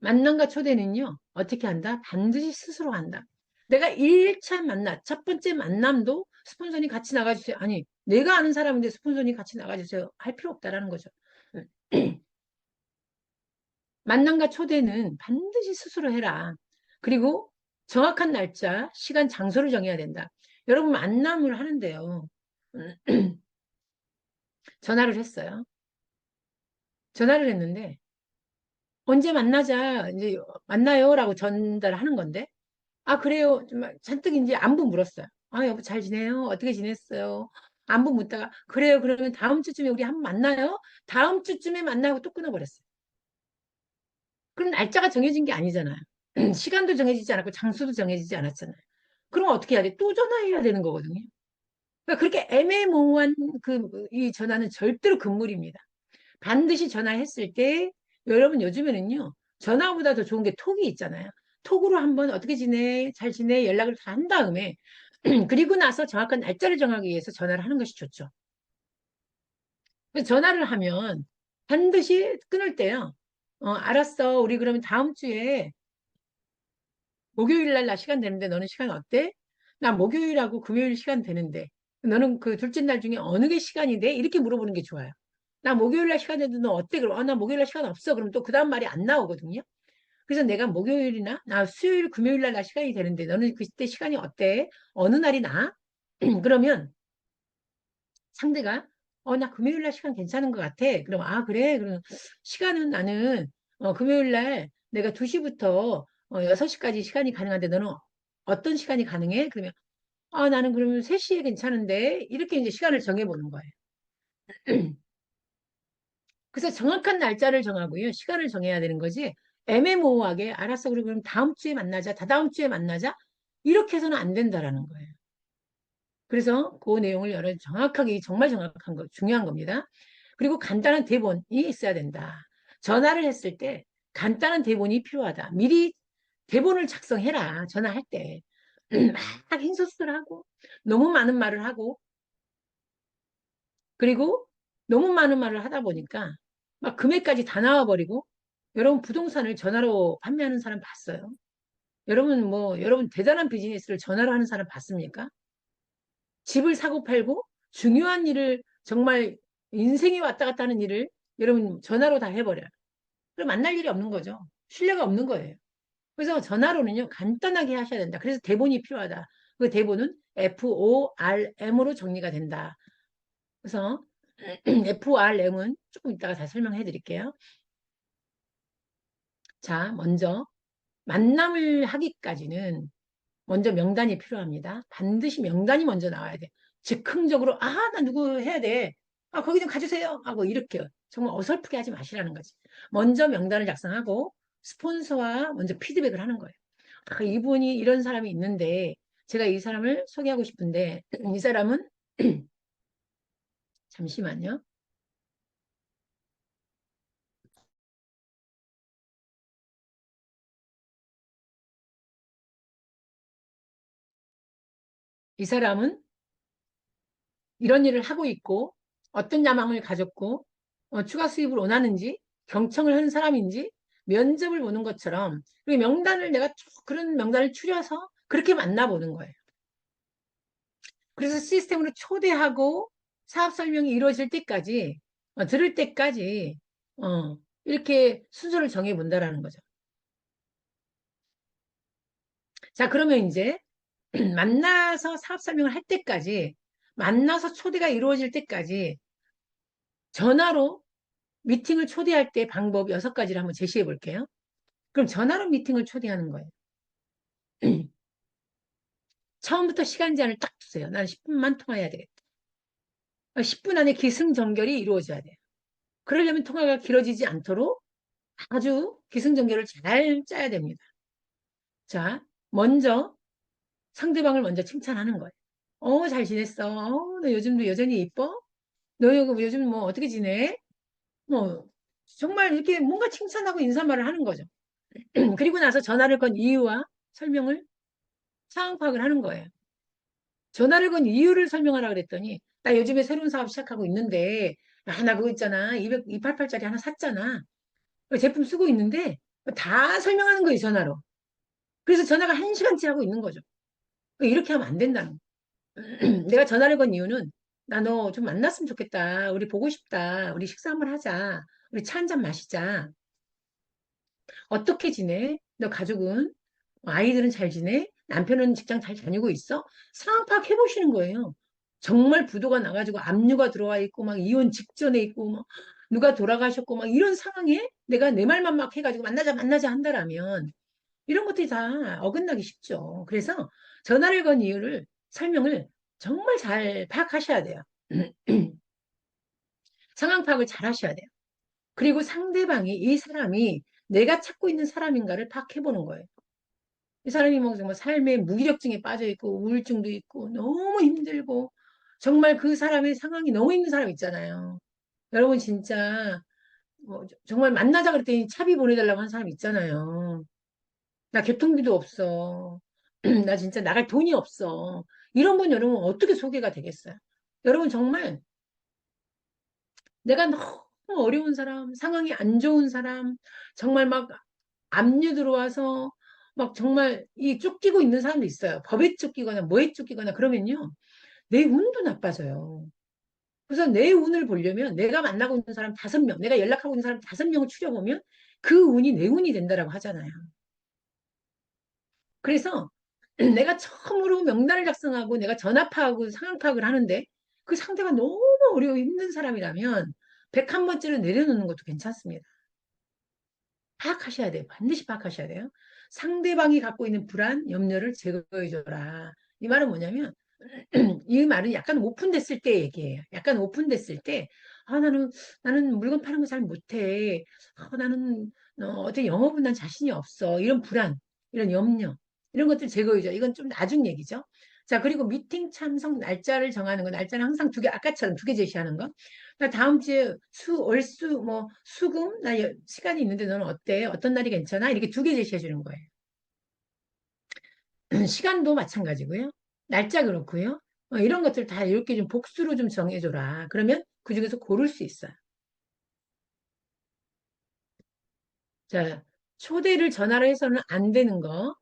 만남과 초대는요. 어떻게 한다? 반드시 스스로 한다. 내가 1차 만남, 첫 번째 만남도 스폰서님 같이 나가주세요. 아니, 내가 아는 사람인데 스폰서님 같이 나가주세요. 할 필요 없다라는 거죠. 만남과 초대는 반드시 스스로 해라. 그리고 정확한 날짜, 시간, 장소를 정해야 된다. 여러분 만남을 하는데요. 전화를 했어요. 전화를 했는데 언제 만나자 이제 만나요라고 전달하는 건데 그래요. 좀 잔뜩 이제 안부 물었어요. 여보 잘 지내요? 어떻게 지냈어요? 안부 묻다가 그래요. 그러면 다음 주쯤에 우리 한번 만나요? 다음 주쯤에 만나고 또 끊어버렸어요. 그럼 날짜가 정해진 게 아니잖아요. 시간도 정해지지 않았고 장소도 정해지지 않았잖아요. 그럼 어떻게 해야 돼? 또 전화해야 되는 거거든요. 그러니까 그렇게 애매모호한 이 전화는 절대로 금물입니다. 반드시 전화했을 때 여러분 요즘에는요. 전화보다 더 좋은 게 톡이 있잖아요. 톡으로 한번 어떻게 지내? 잘 지내? 연락을 다 한 다음에 그리고 나서 정확한 날짜를 정하기 위해서 전화를 하는 것이 좋죠. 전화를 하면 반드시 끊을 때요. 알았어. 우리 그러면 다음 주에 목요일 날 나 시간 되는데 너는 시간 어때? 나 목요일하고 금요일 시간 되는데 너는 그 둘째 날 중에 어느 게 시간이 돼? 이렇게 물어보는 게 좋아요. 나 목요일 날 시간 되는데 너 어때? 그럼 나 목요일 날 시간 없어. 그럼 또 그 다음 말이 안 나오거든요. 그래서 내가 목요일이나 나 수요일 금요일 날 나 시간이 되는데 너는 그때 시간이 어때? 어느 날이 나? 그러면 상대가 나 금요일 날 시간 괜찮은 것 같아. 그럼 그래. 그럼 시간은 나는 금요일 날 내가 2시부터 6시까지 시간이 가능한데 너는 어떤 시간이 가능해? 그러면 아, 나는 그러면 3시에 괜찮은데 이렇게 이제 시간을 정해보는 거예요. 그래서 정확한 날짜를 정하고요. 시간을 정해야 되는 거지. 애매모호하게 알았어. 그럼 다음 주에 만나자. 다다음 주에 만나자. 이렇게 해서는 안 된다라는 거예요. 그래서 그 내용을 여러 정확하게 정말 정확한 거 중요한 겁니다. 그리고 간단한 대본이 있어야 된다. 전화를 했을 때 간단한 대본이 필요하다. 미리 대본을 작성해라. 전화할 때. 막 흰소스를 하고 너무 많은 말을 하고 그리고 너무 많은 말을 하다 보니까 막 금액까지 다 나와버리고 여러분 부동산을 전화로 판매하는 사람 봤어요? 여러분 대단한 비즈니스를 전화로 하는 사람 봤습니까? 집을 사고 팔고 중요한 일을 정말 인생이 왔다 갔다 하는 일을 여러분 전화로 다 해버려요. 그럼 만날 일이 없는 거죠. 신뢰가 없는 거예요. 그래서 전화로는요, 간단하게 하셔야 된다. 그래서 대본이 필요하다. 그 대본은 FORM으로 정리가 된다. 그래서 FRM은 조금 이따가 다 설명해 드릴게요. 자, 먼저 만남을 하기까지는 먼저 명단이 필요합니다. 반드시 명단이 먼저 나와야 돼. 즉흥적으로 아, 나 누구 해야 돼. 아, 거기 좀 가주세요. 하고 이렇게 정말 어설프게 하지 마시라는 거지. 먼저 명단을 작성하고 스폰서와 먼저 피드백을 하는 거예요. 아, 이분이 이런 사람이 있는데 제가 이 사람을 소개하고 싶은데 이 사람은 잠시만요. 이 사람은 이런 일을 하고 있고 어떤 야망을 가졌고 추가 수입을 원하는지 경청을 하는 사람인지 면접을 보는 것처럼 그리고 명단을 내가 쭉 그런 명단을 추려서 그렇게 만나보는 거예요. 그래서 시스템으로 초대하고 사업 설명이 이루어질 때까지 들을 때까지 이렇게 순서를 정해 본다라는 거죠. 자, 그러면 이제 만나서 사업 설명을 할 때까지 만나서 초대가 이루어질 때까지 전화로 미팅을 초대할 때 방법 6가지를 한번 제시해 볼게요. 그럼 전화로 미팅을 초대하는 거예요. 처음부터 시간 제한을 딱 두세요. 나는 10분만 통화해야 되겠다. 10분 안에 기승전결이 이루어져야 돼요. 그러려면 통화가 길어지지 않도록 아주 기승전결을 잘 짜야 됩니다. 자, 먼저 상대방을 먼저 칭찬하는 거예요. 잘 지냈어. 너 요즘도 여전히 이뻐? 너 요즘 뭐 어떻게 지내? 뭐 정말 이렇게 뭔가 칭찬하고 인사말을 하는 거죠. 그리고 나서 전화를 건 이유와 설명을 상황 파악을 하는 거예요. 전화를 건 이유를 설명하라 그랬더니 나 요즘에 새로운 사업 시작하고 있는데 나 그거 있잖아. 288짜리 하나 샀잖아. 그 제품 쓰고 있는데 다 설명하는 거예요, 전화로. 그래서 전화가 1시간째 하고 있는 거죠. 이렇게 하면 안 된다는 거예요. 내가 전화를 건 이유는 나 너 좀 만났으면 좋겠다. 우리 보고 싶다. 우리 식사 한번 하자. 우리 차 한잔 마시자. 어떻게 지내? 너 가족은? 아이들은 잘 지내? 남편은 직장 잘 다니고 있어? 상황 파악해보시는 거예요. 정말 부도가 나가지고 압류가 들어와 있고, 막 이혼 직전에 있고, 막 누가 돌아가셨고, 막 이런 상황에 내가 내 말만 막 해가지고 만나자, 만나자 한다라면 이런 것들이 다 어긋나기 쉽죠. 그래서 전화를 건 이유를 설명을 정말 잘 파악하셔야 돼요. 상황 파악을 잘 하셔야 돼요. 그리고 상대방이, 이 사람이 내가 찾고 있는 사람인가를 파악해보는 거예요. 이 사람이 뭐 정말 삶의 무기력증에 빠져 있고 우울증도 있고 너무 힘들고 정말 그 사람의 상황이 너무 힘든 사람 있잖아요. 여러분 진짜 뭐 정말 만나자 그랬더니 차비 보내달라고 한 사람 있잖아요. 나 교통비도 없어. 나 진짜 나갈 돈이 없어. 이런 분 여러분 어떻게 소개가 되겠어요? 여러분 정말 내가 너무 어려운 사람, 상황이 안 좋은 사람, 정말 막 압류 들어와서 막 정말 이 쫓기고 있는 사람도 있어요. 법에 쫓기거나 뭐에 쫓기거나 그러면요. 내 운도 나빠져요. 그래서 내 운을 보려면 내가 만나고 있는 사람 5명, 내가 연락하고 있는 사람 5명을 추려보면 그 운이 내 운이 된다라고 하잖아요. 그래서 내가 처음으로 명단을 작성하고 내가 전화 파악하고 상황 파악을 하는데 그 상대가 너무 어려워 힘든 사람이라면 101번째로 내려놓는 것도 괜찮습니다. 파악하셔야 돼요. 반드시 파악하셔야 돼요. 상대방이 갖고 있는 불안, 염려를 제거해줘라. 이 말은 뭐냐면, 이 말은 약간 오픈됐을 때 얘기예요. 약간 오픈됐을 때, 아, 나는 물건 파는 거 잘 못해. 아, 나는, 어떻게 영업은 난 자신이 없어. 이런 불안, 이런 염려, 이런 것들 제거해줘. 이건 좀 나중 얘기죠. 자, 그리고 미팅 참석 날짜를 정하는 거. 날짜는 항상 두 개, 아까처럼 두 개 제시하는 거. 나 다음 주에 월수, 뭐, 수금? 시간이 있는데 너는 어때? 어떤 날이 괜찮아? 이렇게 두 개 제시해 주는 거예요. 시간도 마찬가지고요. 날짜 그렇고요. 이런 것들 다 이렇게 좀 복수로 좀 정해줘라. 그러면 그 중에서 고를 수 있어요. 자, 초대를 전화로 해서는 안 되는 거.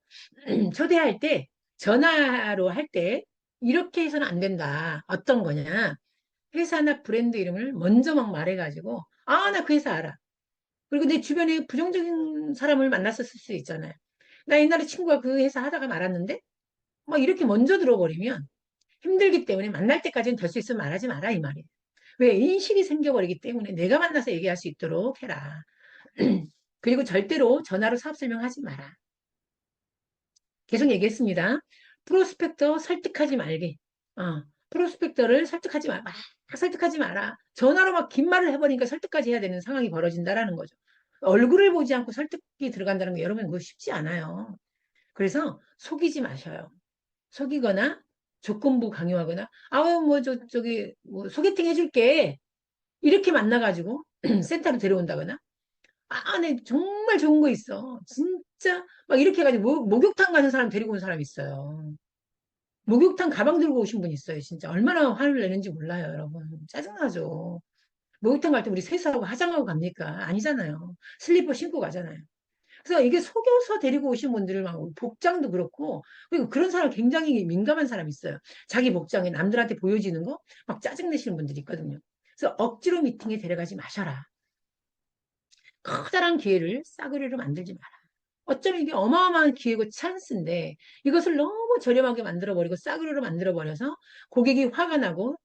초대할 때, 전화로 할 때, 이렇게 해서는 안 된다. 어떤 거냐. 회사나 브랜드 이름을 먼저 막 말해가지고, 아, 나 그 회사 알아. 그리고 내 주변에 부정적인 사람을 만났었을 수 있잖아요. 나 옛날에 친구가 그 회사 하다가 말았는데, 막 이렇게 먼저 들어버리면 힘들기 때문에 만날 때까지는 될 수 있으면 말하지 마라, 이 말이에요. 왜 인식이 생겨버리기 때문에 내가 만나서 얘기할 수 있도록 해라. 그리고 절대로 전화로 사업 설명하지 마라. 계속 얘기했습니다. 프로스펙터 설득하지 말기. 프로스펙터를 설득하지 마. 막 설득하지 마라. 전화로 막 긴 말을 해버리니까 설득까지 해야 되는 상황이 벌어진다라는 거죠. 얼굴을 보지 않고 설득이 들어간다는 게 여러분 그거 쉽지 않아요. 그래서 속이지 마셔요. 속이거나 조건부 강요하거나 아우 뭐 저기 뭐 소개팅 해줄게 이렇게 만나가지고 센터로 데려온다거나 네 정말 좋은 거 있어 진짜 막 이렇게 해가지고 목욕탕 가는 사람 데리고 온 사람 있어요. 목욕탕 가방 들고 오신 분 있어요. 진짜 얼마나 화를 내는지 몰라요, 여러분. 짜증나죠. 목욕탕 갈 때 우리 세수하고 화장하고 갑니까? 아니잖아요. 슬리퍼 신고 가잖아요. 그래서 이게 속여서 데리고 오신 분들을 막 복장도 그렇고 그리고 그런 사람 굉장히 민감한 사람이 있어요. 자기 복장이 남들한테 보여지는 거 막 짜증내시는 분들이 있거든요. 그래서 억지로 미팅에 데려가지 마셔라. 커다란 기회를 싸구려로 만들지 마라. 어쩌면 이게 어마어마한 기회고 찬스인데 이것을 너무 저렴하게 만들어버리고 싸구려로 만들어버려서 고객이 화가 나고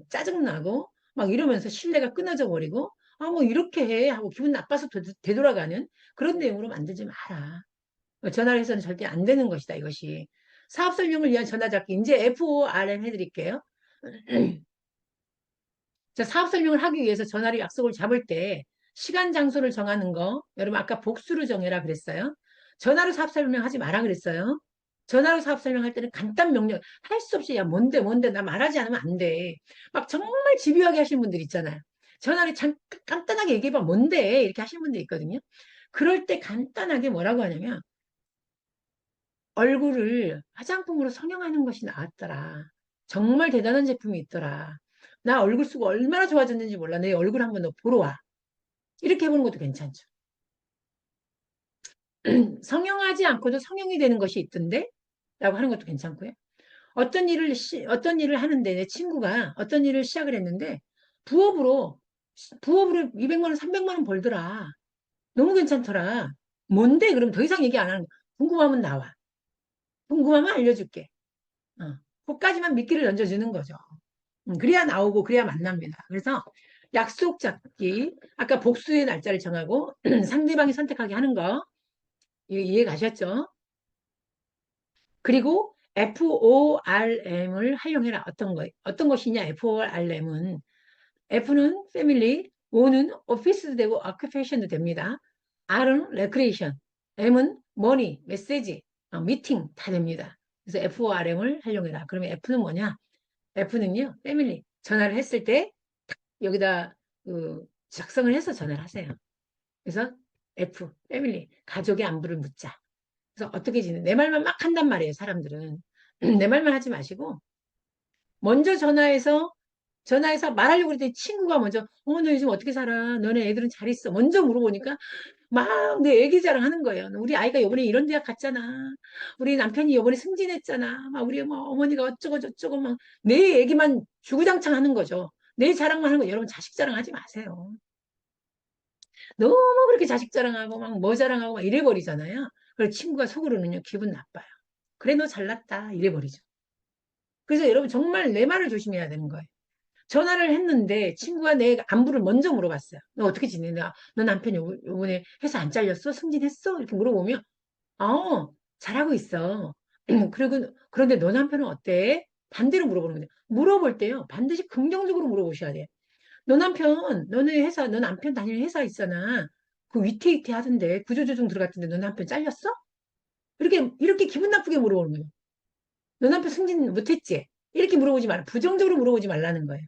짜증나고 막 이러면서 신뢰가 끊어져 버리고 뭐 이렇게 해 하고 기분 나빠서 되돌아가는 그런 내용으로 만들지 마라. 전화를 해서는 절대 안 되는 것이다, 이것이. 사업 설명을 위한 전화 잡기. 이제 FORM 해드릴게요. 자, 사업 설명을 하기 위해서 전화를 약속을 잡을 때 시간, 장소를 정하는 거. 여러분, 아까 복수로 정해라 그랬어요. 전화로 사업 설명하지 마라 그랬어요. 전화로 사업 설명할 때는 간단 명령, 할 수 없이, 야, 뭔데, 나 말하지 않으면 안 돼. 막 정말 집요하게 하시는 분들 있잖아요. 전화를 간단하게 얘기해봐, 뭔데? 이렇게 하시는 분들 있거든요. 그럴 때 간단하게 뭐라고 하냐면, 얼굴을 화장품으로 성형하는 것이 나았더라. 정말 대단한 제품이 있더라. 나 얼굴 쓰고 얼마나 좋아졌는지 몰라. 내 얼굴 한번 너 보러 와. 이렇게 해보는 것도 괜찮죠. 성형하지 않고도 성형이 되는 것이 있던데? 라고 하는 것도 괜찮고요. 어떤 일을 하는데 내 친구가 어떤 일을 시작을 했는데 부업으로, 부업으로 200만 원, 300만 원 벌더라. 너무 괜찮더라. 뭔데? 그럼 더 이상 얘기 안 하는 거. 궁금하면 나와. 궁금하면 알려줄게. 그까지만 미끼를 던져주는 거죠. 그래야 나오고 그래야 만납니다. 그래서 약속 잡기, 아까 복수의 날짜를 정하고 상대방이 선택하게 하는 거 이해 가셨죠? 그리고 FORM을 활용해라. 어떤 것이냐? FORM은 F는 패밀리, O는 오피스도 되고 오큐페이션도 됩니다. R은 레크레이션, M은 머니, 메시지, 미팅 다 됩니다. 그래서 FORM을 활용해라. 그러면 F는 뭐냐? F는요, 패밀리. 전화를 했을 때 여기다 작성을 해서 전화를 하세요. 그래서 F, 패밀리. 가족의 안부를 묻자. 그래서 어떻게 지내? 내 말만 막 한단 말이에요, 사람들은. 내 말만 하지 마시고, 먼저 전화해서 말하려고 그랬더니 친구가 먼저, 너 요즘 어떻게 살아? 너네 애들은 잘 있어? 먼저 물어보니까 막 내 애기 자랑하는 거예요. 우리 아이가 요번에 이런 대학 갔잖아. 우리 남편이 요번에 승진했잖아. 막 우리 뭐 어머니가 어쩌고 저쩌고 막 내 얘기만 주구장창 하는 거죠. 내 자랑만 하는 거 여러분 자식 자랑하지 마세요. 너무 그렇게 자식 자랑하고 막 뭐 자랑하고 막 이래버리잖아요. 그래서 친구가 속으로는요 기분 나빠요. 그래 너 잘났다 이래버리죠. 그래서 여러분 정말 내 말을 조심해야 되는 거예요. 전화를 했는데 친구가 내 안부를 먼저 물어봤어요. 너 어떻게 지내? 너 남편 요번에 회사 안 잘렸어? 승진했어? 이렇게 물어보면 잘하고 있어. 그리고 그런데 너 남편은 어때? 반대로 물어보는 거예요. 물어볼 때요. 반드시 긍정적으로 물어보셔야 돼요. 너 남편 다니는 회사 있잖아. 그 위태위태 하던데 구조조정 들어갔던데 너 남편 잘렸어? 이렇게 기분 나쁘게 물어보는 거예요. 너 남편 승진 못했지? 이렇게 물어보지 말라. 부정적으로 물어보지 말라는 거예요.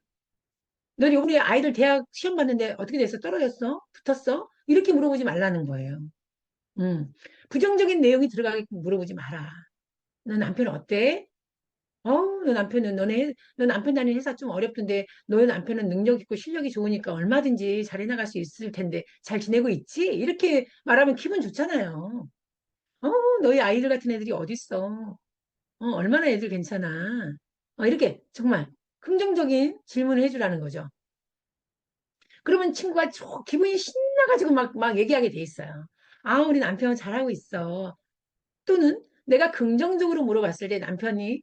너 우리 아이들 대학 시험 봤는데 어떻게 됐어? 떨어졌어? 붙었어? 이렇게 물어보지 말라는 거예요. 음. 부정적인 내용이 들어가게 물어보지 마라. 너 남편 어때? 너 남편 다니는 회사 좀 어렵던데, 너의 남편은 능력 있고 실력이 좋으니까 얼마든지 잘 해나갈 수 있을 텐데, 잘 지내고 있지? 이렇게 말하면 기분 좋잖아요. 어, 너희 아이들 같은 애들이 어딨어? 얼마나 애들 괜찮아? 이렇게 정말 긍정적인 질문을 해주라는 거죠. 그러면 친구가 기분이 신나가지고 막 얘기하게 돼 있어요. 우리 남편 잘하고 있어. 또는 내가 긍정적으로 물어봤을 때 남편이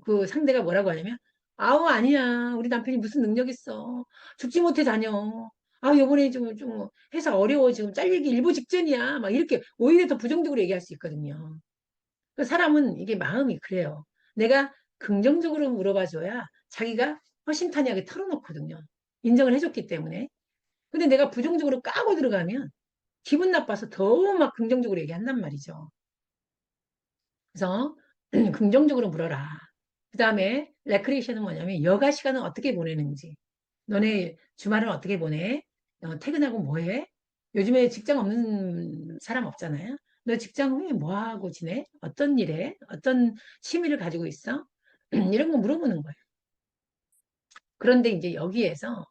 그 상대가 뭐라고 하냐면, 아니야. 우리 남편이 무슨 능력 있어. 죽지 못해 다녀. 요번에 좀 회사 어려워. 지금 잘리기 일보 직전이야. 막 이렇게 오히려 더 부정적으로 얘기할 수 있거든요. 그 사람은 이게 마음이 그래요. 내가 긍정적으로 물어봐줘야 자기가 허심탄회하게 털어놓거든요. 인정을 해줬기 때문에. 근데 내가 부정적으로 까고 들어가면 기분 나빠서 더 막 긍정적으로 얘기한단 말이죠. 그래서 긍정적으로 물어라. 그 다음에 레크레이션은 뭐냐면 여가 시간은 어떻게 보내는지. 너네 주말은 어떻게 보내? 퇴근하고 뭐 해? 요즘에 직장 없는 사람 없잖아요. 너 직장 후에 뭐 하고 지내? 어떤 일에? 어떤 취미를 가지고 있어? 이런 거 물어보는 거예요. 그런데 이제 여기에서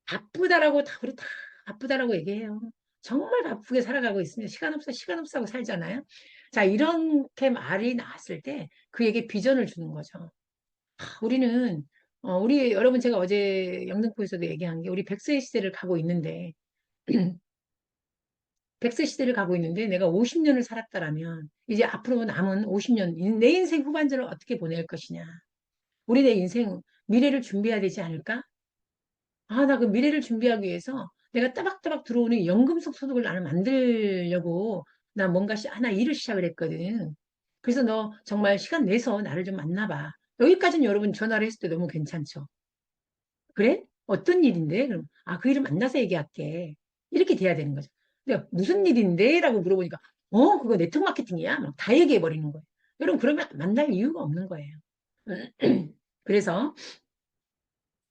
바쁘다라고 우리 다 바쁘다라고 얘기해요. 정말 바쁘게 살아가고 있으면 시간 없어, 시간 없어 하고 살잖아요. 자, 이렇게 말이 나왔을 때 그에게 비전을 주는 거죠. 우리는 우리 여러분 제가 어제 영등포에서도 얘기한 게 우리 100세 시대를 가고 있는데 100세 시대를 가고 있는데 내가 50년을 살았다라면 이제 앞으로 남은 50년 내 인생 후반전을 어떻게 보낼 것이냐. 우리 내 인생 미래를 준비해야 되지 않을까? 나 그 미래를 준비하기 위해서 내가 따박따박 들어오는 연금성 소득을 나는 만들려고 나 뭔가 하나 일을 시작을 했거든. 그래서 너 정말 시간 내서 나를 좀 만나봐. 여기까지는 여러분 전화를 했을 때 너무 괜찮죠. 그래? 어떤 일인데? 그럼, 그 일을 만나서 얘기할게. 이렇게 돼야 되는 거죠. 근데 무슨 일인데? 라고 물어보니까, 그거 네트워크 마케팅이야? 막 다 얘기해 버리는 거예요. 여러분, 그러면 만날 이유가 없는 거예요. 그래서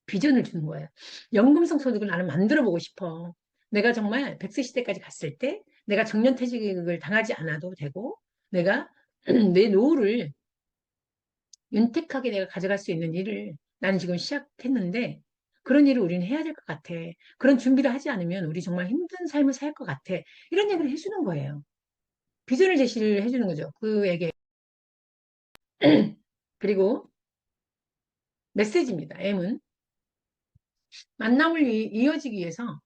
비전을 주는 거예요. 연금성 소득을 나는 만들어 보고 싶어. 내가 정말 100세 시대까지 갔을 때 내가 정년퇴직을 당하지 않아도 되고 내가 내 노후를 윤택하게 내가 가져갈 수 있는 일을 나는 지금 시작했는데 그런 일을 우리는 해야 될 것 같아. 그런 준비를 하지 않으면 우리 정말 힘든 삶을 살 것 같아. 이런 얘기를 해주는 거예요. 비전을 제시를 해주는 거죠. 그에게. 그리고 메시지입니다. M은 만남을 이어지기 위해서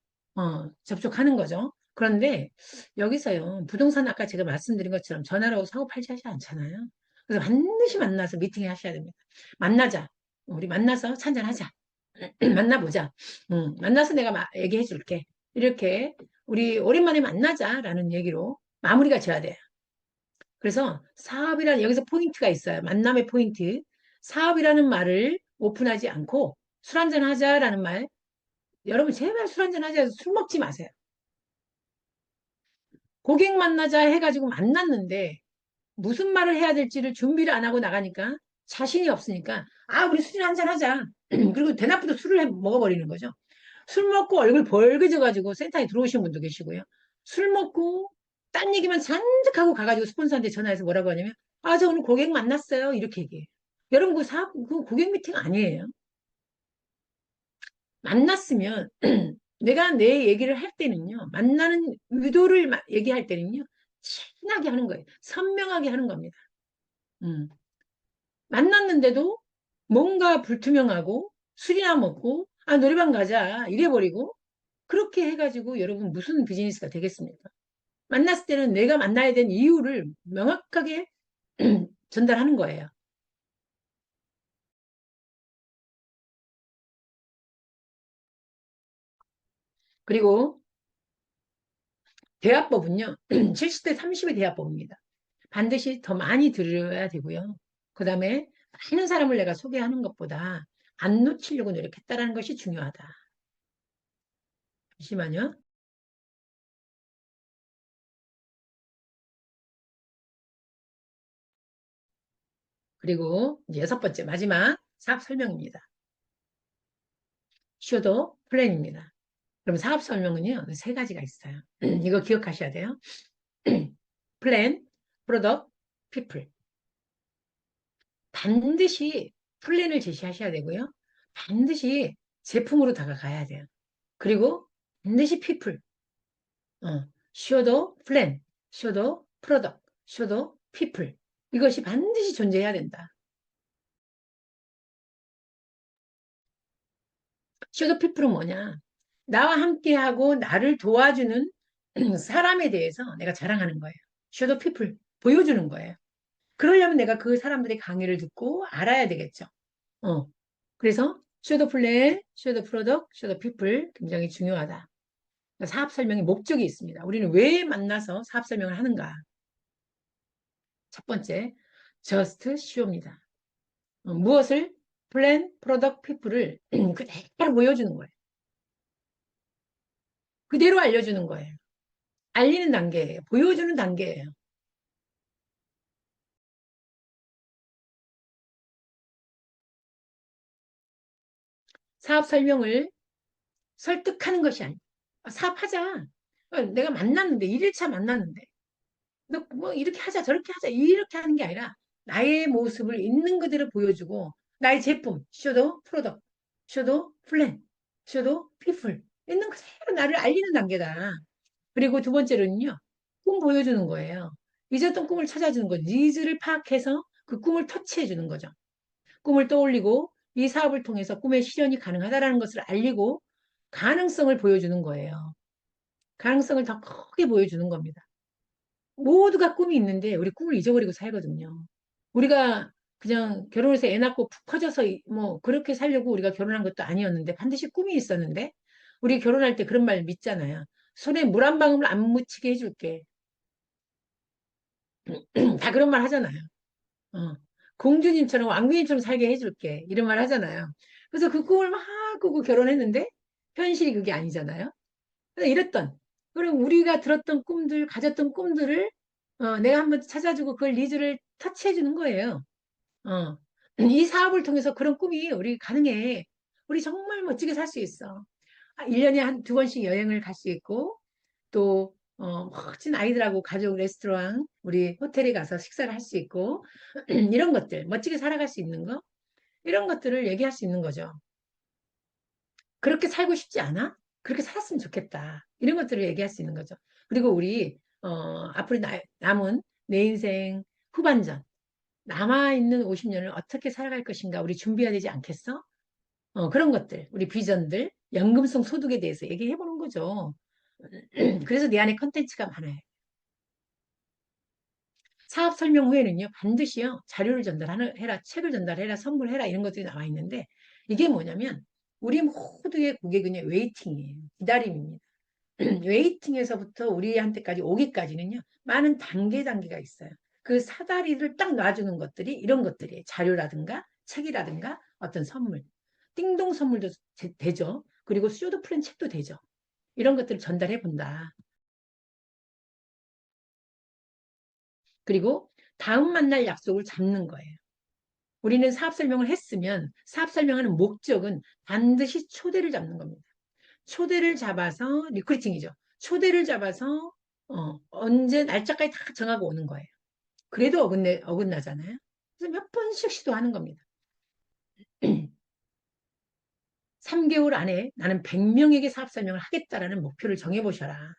접촉하는 거죠. 그런데 여기서요, 부동산 아까 제가 말씀드린 것처럼 전화로 사고 팔지 하지 않잖아요. 그래서 반드시 만나서 미팅 하셔야 됩니다. 만나자. 우리 만나서 찬잔하자. 만나보자. 만나서 내가 얘기해 줄게. 이렇게 우리 오랜만에 만나자라는 얘기로 마무리가 지어야 돼요. 그래서 사업이라는 여기서 포인트가 있어요. 만남의 포인트. 사업이라는 말을 오픈하지 않고 술 한잔 하자라는 말. 여러분 제발 술 한잔 하자. 술 먹지 마세요. 고객 만나자 해가지고 만났는데 무슨 말을 해야 될지를 준비를 안 하고 나가니까 자신이 없으니까 우리 술 한잔 하자. 그리고 대낮부터 술을 먹어버리는 거죠. 술 먹고 얼굴 벌개져가지고 센터에 들어오신 분도 계시고요. 술 먹고 딴 얘기만 잔뜩 하고 가가지고 스폰서한테 전화해서 뭐라고 하냐면 저 오늘 고객 만났어요. 이렇게 얘기해요. 여러분 그 고객 미팅 아니에요. 만났으면 내가 내 얘기를 할 때는요. 만나는 의도를 얘기할 때는요. 친하게 하는 거예요. 선명하게 하는 겁니다. 음. 만났는데도 뭔가 불투명하고 술이나 먹고 노래방 가자 이래버리고 그렇게 해가지고 여러분 무슨 비즈니스가 되겠습니까? 만났을 때는 내가 만나야 된 이유를 명확하게 전달하는 거예요. 그리고 대화법은요. 70대 30의 대화법입니다. 반드시 더 많이 들어야 되고요. 그 다음에 많은 사람을 내가 소개하는 것보다 안 놓치려고 노력했다라는 것이 중요하다. 잠시만요. 그리고 이제 여섯 번째 마지막 사업 설명입니다. 쇼도 플랜입니다. 그럼 사업 설명은요. 세 가지가 있어요. 이거 기억하셔야 돼요. 플랜, 프로덕트, 피플. 반드시 플랜을 제시하셔야 되고요. 반드시 제품으로 다가가야 돼요. 그리고 반드시 피플. 쇼도 플랜, 쇼도 프로덕트, 쇼도 피플. 이것이 반드시 존재해야 된다. 쇼도 피플은 뭐냐? 나와 함께하고 나를 도와주는 사람에 대해서 내가 자랑하는 거예요. 쇼도 피플, 보여주는 거예요. 그러려면 내가 그 사람들의 강의를 듣고 알아야 되겠죠. 어. 그래서 쇼도 플랜, 쇼도 프로덕트, 쇼도 피플 굉장히 중요하다. 사업 설명의 목적이 있습니다. 우리는 왜 만나서 사업 설명을 하는가? 첫 번째, just show입니다. 무엇을? 플랜, 프로덕트, 피플을 그대로 보여주는 거예요. 그대로 알려주는 거예요. 알리는 단계예요. 보여주는 단계예요. 사업 설명을 설득하는 것이 아니에요. 사업하자. 내가 만났는데, 1일차 만났는데, 너 뭐 이렇게 하자, 저렇게 하자, 이렇게 하는 게 아니라 나의 모습을 있는 그대로 보여주고, 나의 제품, 쇼도 프로덕트, 쇼도 플랜, 쇼도 피플, 있는 그대로 나를 알리는 단계다. 그리고 두 번째로는요, 꿈 보여주는 거예요. 잊었던 꿈을 찾아주는 거죠. 니즈를 파악해서 그 꿈을 터치해 주는 거죠. 꿈을 떠올리고 이 사업을 통해서 꿈의 실현이 가능하다는 것을 알리고 가능성을 보여주는 거예요. 가능성을 더 크게 보여주는 겁니다. 모두가 꿈이 있는데 우리 꿈을 잊어버리고 살거든요. 우리가 그냥 결혼해서 애 낳고 푹 퍼져서 뭐 그렇게 살려고 우리가 결혼한 것도 아니었는데 반드시 꿈이 있었는데 우리 결혼할 때 그런 말 믿잖아요. 손에 물 한 방울 안 묻히게 해줄게. 다 그런 말 하잖아요. 어. 공주님처럼 왕비님처럼 살게 해줄게. 이런 말 하잖아요. 그래서 그 꿈을 막 꾸고 결혼했는데 현실이 그게 아니잖아요. 그래서 이랬던 그럼 우리가 들었던 꿈들, 가졌던 꿈들을 내가 한번 찾아주고 그걸 니즈를 터치해 주는 거예요. 어. 이 사업을 통해서 그런 꿈이 우리 가능해. 우리 정말 멋지게 살 수 있어. 1년에 한 두 번씩 여행을 갈 수 있고 또 멋진 아이들하고 가족 레스토랑 우리 호텔에 가서 식사를 할 수 있고 이런 것들 멋지게 살아갈 수 있는 거 이런 것들을 얘기할 수 있는 거죠. 그렇게 살고 싶지 않아? 그렇게 살았으면 좋겠다. 이런 것들을 얘기할 수 있는 거죠. 그리고 우리 앞으로 남은 내 인생 후반전 남아있는 50년을 어떻게 살아갈 것인가 우리 준비해야 되지 않겠어? 그런 것들 우리 비전들 연금성 소득에 대해서 얘기해 보는 거죠. 그래서 내 안에 컨텐츠가 많아요. 사업 설명 후에는요, 반드시요, 자료를 전달해라, 책을 전달해라, 선물해라, 이런 것들이 나와 있는데, 이게 뭐냐면, 우리 모두의 고객은요, 웨이팅이에요. 기다림입니다. 웨이팅에서부터 우리한테까지 오기까지는요, 많은 단계가 있어요. 그 사다리를 딱 놔주는 것들이 이런 것들이에요. 자료라든가, 책이라든가, 어떤 선물. 띵동 선물도 되죠. 그리고 쇼도 플랜 책도 되죠. 이런 것들을 전달해 본다. 그리고 다음 만날 약속을 잡는 거예요. 우리는 사업 설명을 했으면 사업 설명하는 목적은 반드시 초대를 잡는 겁니다. 초대를 잡아서 리크루팅이죠. 초대를 잡아서 언제 날짜까지 다 정하고 오는 거예요. 그래도 어긋나잖아요. 그래서 몇 번씩 시도하는 겁니다. 3개월 안에 나는 100명에게 사업 설명을 하겠다라는 목표를 정해보셔라.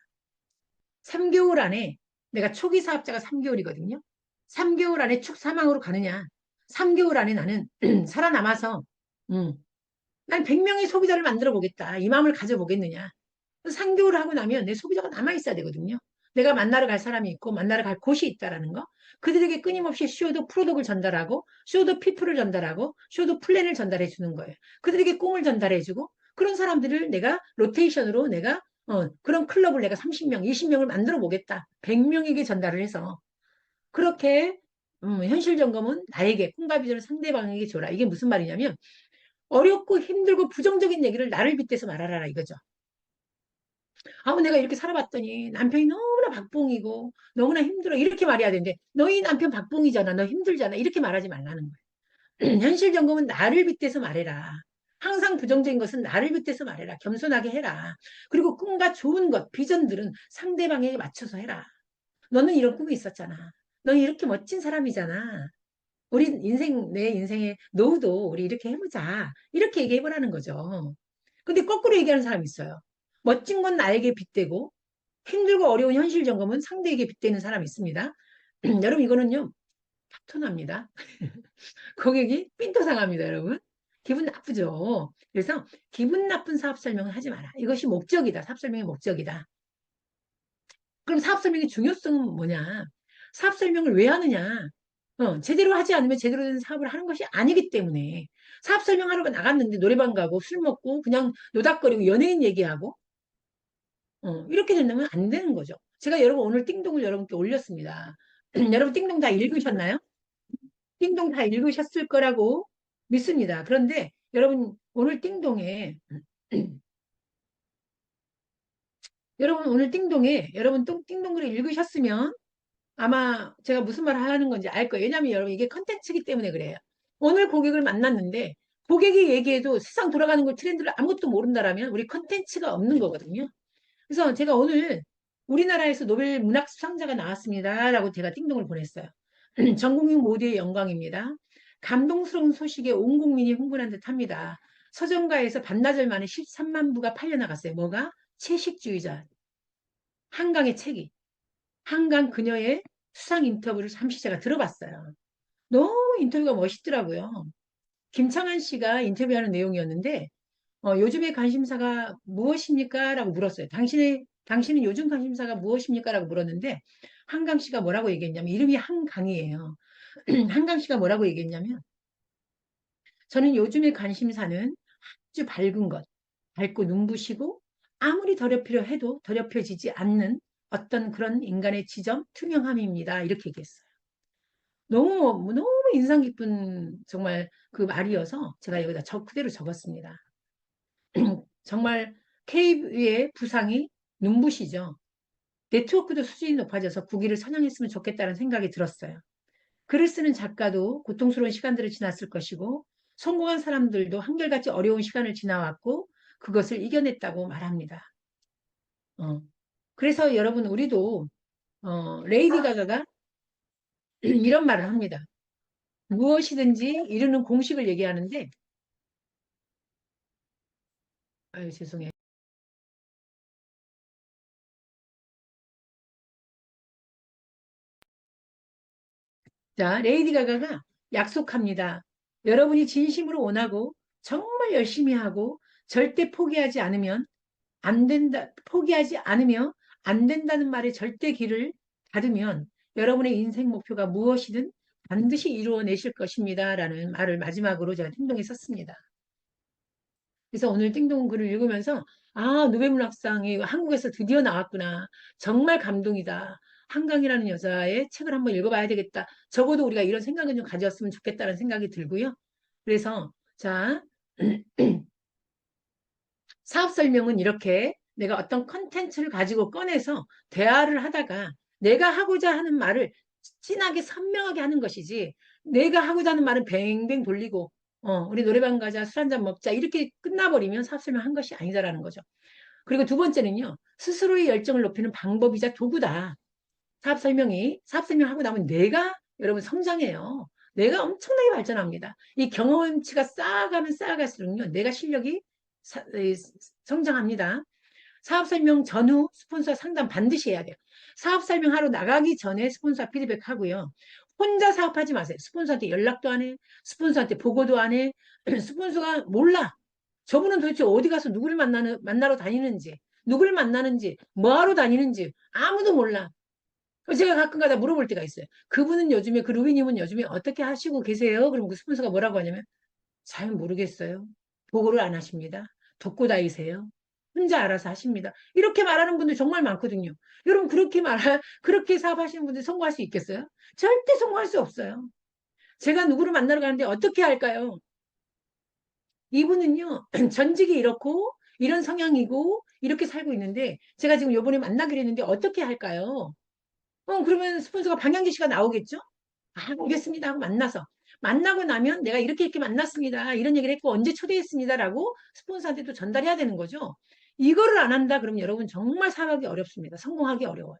3개월 안에 내가 초기 사업자가 3개월이거든요. 3개월 안에 축 사망으로 가느냐. 3개월 안에 나는 살아남아서 음, 난 100명의 소비자를 만들어 보겠다. 이 마음을 가져보겠느냐. 3개월 하고 나면 내 소비자가 남아있어야 되거든요. 내가 만나러 갈 사람이 있고 만나러 갈 곳이 있다라는 거. 그들에게 끊임없이 쇼도 프로덕을 전달하고 쇼도 피플을 전달하고 쇼도 플랜을 전달해 주는 거예요. 그들에게 꿈을 전달해 주고 그런 사람들을 내가 로테이션으로 내가 그런 클럽을 내가 30명, 20명을 만들어 보겠다. 100명에게 전달을 해서. 그렇게, 현실 점검은 나에게, 꿈과 비전을 상대방에게 줘라. 이게 무슨 말이냐면, 어렵고 힘들고 부정적인 얘기를 나를 빗대서 말하라 이거죠. 내가 이렇게 살아봤더니 남편이 너무나 박봉이고 너무나 힘들어. 이렇게 말해야 되는데 너희 남편 박봉이잖아. 너 힘들잖아. 이렇게 말하지 말라는 거예요. 현실 점검은 나를 빗대서 말해라. 항상 부정적인 것은 나를 빗대서 말해라. 겸손하게 해라. 그리고 꿈과 좋은 것, 비전들은 상대방에게 맞춰서 해라. 너는 이런 꿈이 있었잖아. 너는 이렇게 멋진 사람이잖아. 우리 인생, 내 인생의 노후도 우리 이렇게 해보자. 이렇게 얘기해보라는 거죠. 근데 거꾸로 얘기하는 사람이 있어요. 멋진 건 나에게 빗대고 힘들고 어려운 현실 점검은 상대에게 빗대는 사람이 있습니다. 여러분 이거는요. 파토납니다. 고객이 삔또 상합니다, 여러분. 기분 나쁘죠. 그래서 기분 나쁜 사업 설명은 하지 마라. 이것이 목적이다. 사업 설명의 목적이다. 그럼 사업 설명의 중요성은 뭐냐? 사업 설명을 왜 하느냐? 제대로 하지 않으면 제대로 된 사업을 하는 것이 아니기 때문에 사업 설명하러 나갔는데 노래방 가고 술 먹고 그냥 노닥거리고 연예인 얘기하고 이렇게 된다면 안 되는 거죠. 제가 여러분 오늘 띵동을 여러분께 올렸습니다. 여러분 띵동 다 읽으셨나요? 띵동 다 읽으셨을 거라고 믿습니다. 그런데 여러분 오늘 띵동에 여러분 오늘 띵동에 여러분 띵동글을 읽으셨으면 아마 제가 무슨 말을 하는 건지 알 거예요. 왜냐하면 여러분 이게 컨텐츠이기 때문에 그래요. 오늘 고객을 만났는데 고객이 얘기해도 세상 돌아가는 걸 트렌드를 아무것도 모른다라면 우리 컨텐츠가 없는 거거든요. 그래서 제가 오늘 우리나라에서 노벨 문학 수상자가 나왔습니다라고 제가 띵동을 보냈어요. 전 국민 모두의 영광입니다. 감동스러운 소식에 온 국민이 흥분한 듯합니다. 서점가에서 반나절 만에 13만 부가 팔려나갔어요. 뭐가? 채식주의자 한강의 책이. 한강 그녀의 수상 인터뷰를 잠시 제가 들어봤어요. 너무 인터뷰가 멋있더라고요. 김창완 씨가 인터뷰하는 내용이었는데 요즘의 관심사가 무엇입니까? 라고 물었어요. 당신은 요즘 관심사가 무엇입니까? 라고 물었는데 한강 씨가 뭐라고 얘기했냐면 이름이 한강이에요. 한강 씨가 뭐라고 얘기했냐면 저는 요즘의 관심사는 아주 밝은 것, 밝고 눈부시고 아무리 더럽히려 해도 더럽혀지지 않는 어떤 그런 인간의 지점, 투명함입니다. 이렇게 얘기했어요. 너무 인상 깊은 정말 그 말이어서 제가 여기다 그대로 적었습니다. 정말 KB의 부상이 눈부시죠. 네트워크도 수준이 높아져서 국위를 선양했으면 좋겠다는 생각이 들었어요. 글을 쓰는 작가도 고통스러운 시간들을 지났을 것이고 성공한 사람들도 한결같이 어려운 시간을 지나왔고 그것을 이겨냈다고 말합니다. 그래서 여러분 우리도 레이디 가가가 이런 말을 합니다. 무엇이든지 이루는 공식을 얘기하는데 아유 죄송해요. 자, 레이디 가가가 약속합니다. 여러분이 진심으로 원하고 정말 열심히 하고 절대 포기하지 않으면 안 된다, 포기하지 않으며 안 된다는 말에 절대 귀를 닫으면 여러분의 인생 목표가 무엇이든 반드시 이루어내실 것입니다. 라는 말을 마지막으로 제가 띵동에 썼습니다. 그래서 오늘 띵동 글을 읽으면서 노벨문학상이 한국에서 드디어 나왔구나. 정말 감동이다. 한강이라는 여자의 책을 한번 읽어봐야 되겠다. 적어도 우리가 이런 생각은 좀 가졌으면 좋겠다는 생각이 들고요. 그래서 자 사업 설명은 이렇게 내가 어떤 컨텐츠를 가지고 꺼내서 대화를 하다가 내가 하고자 하는 말을 진하게 선명하게 하는 것이지 내가 하고자 하는 말은 뱅뱅 돌리고 우리 노래방 가자 술 한잔 먹자 이렇게 끝나버리면 사업 설명 한 것이 아니다라는 거죠. 그리고 두 번째는요. 스스로의 열정을 높이는 방법이자 도구다. 사업 설명하고 나면 내가 여러분 성장해요. 내가 엄청나게 발전합니다. 이 경험치가 쌓아가면 쌓아갈수록요. 내가 실력이 성장합니다. 사업 설명 전후 스폰서 상담 반드시 해야 돼요. 사업 설명하러 나가기 전에 스폰서 피드백 하고요. 혼자 사업하지 마세요. 스폰서한테 연락도 안 해. 스폰서한테 보고도 안 해. 스폰서가 몰라. 저분은 도대체 어디 가서 누구를 만나러 다니는지, 누구를 만나는지, 뭐하러 다니는지 아무도 몰라. 제가 가끔가다 물어볼 때가 있어요. 그분은 요즘에, 그 루비님은 요즘에 어떻게 하시고 계세요? 그럼 그 스폰서가 뭐라고 하냐면, 잘 모르겠어요. 보고를 안 하십니다. 돕고 다니세요. 혼자 알아서 하십니다. 이렇게 말하는 분들 정말 많거든요. 여러분, 그렇게 사업하시는 분들 성공할 수 있겠어요? 절대 성공할 수 없어요. 제가 누구를 만나러 가는데 어떻게 할까요? 이분은요, 전직이 이렇고, 이런 성향이고, 이렇게 살고 있는데, 제가 지금 요번에 만나기로 했는데 어떻게 할까요? 그러면 스폰서가 방향제 시가 나오겠죠? 아, 알겠습니다 하고 만나서. 만나고 나면 내가 이렇게 만났습니다. 이런 얘기를 했고, 언제 초대했습니다라고 스폰서한테 또 전달해야 되는 거죠. 이거를 안 한다 그러면 여러분 정말 사업하기 어렵습니다. 성공하기 어려워요.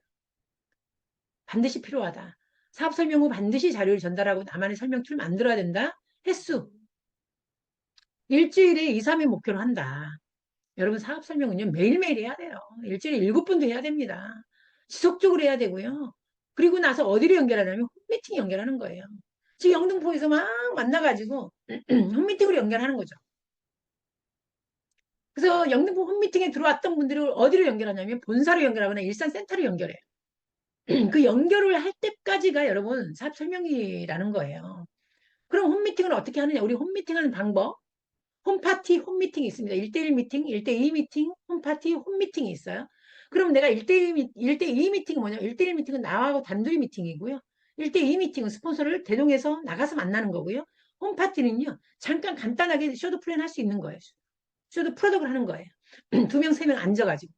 반드시 필요하다. 사업 설명 후 반드시 자료를 전달하고 나만의 설명 툴 만들어야 된다. 횟수. 일주일에 2, 3회 목표로 한다. 여러분 사업 설명은요, 매일매일 해야 돼요. 일주일에 7번도 해야 됩니다. 지속적으로 해야 되고요. 그리고 나서 어디로 연결하냐면 홈미팅 연결하는 거예요. 지금 영등포에서 막 만나가지고 홈미팅으로 연결하는 거죠. 그래서 영등포 홈미팅에 들어왔던 분들을 어디로 연결하냐면 본사로 연결하거나 일산센터로 연결해요. 그 연결을 할 때까지가 여러분 사업 설명이라는 거예요. 그럼 홈미팅을 어떻게 하느냐? 우리 홈미팅 하는 방법. 홈파티, 홈미팅이 있습니다. 1대1 미팅, 1대2 미팅, 홈파티, 홈미팅이 있어요. 그럼 내가 1대2 미팅은 뭐냐? 1대1 미팅은 나하고 단둘이 미팅이고요. 1대2 미팅은 스폰서를 대동해서 나가서 만나는 거고요. 홈파티는요, 잠깐 간단하게 쇼도 플랜 할 수 있는 거예요. 쇼도 프로덕을 하는 거예요. 2명, 3명 앉아가지고,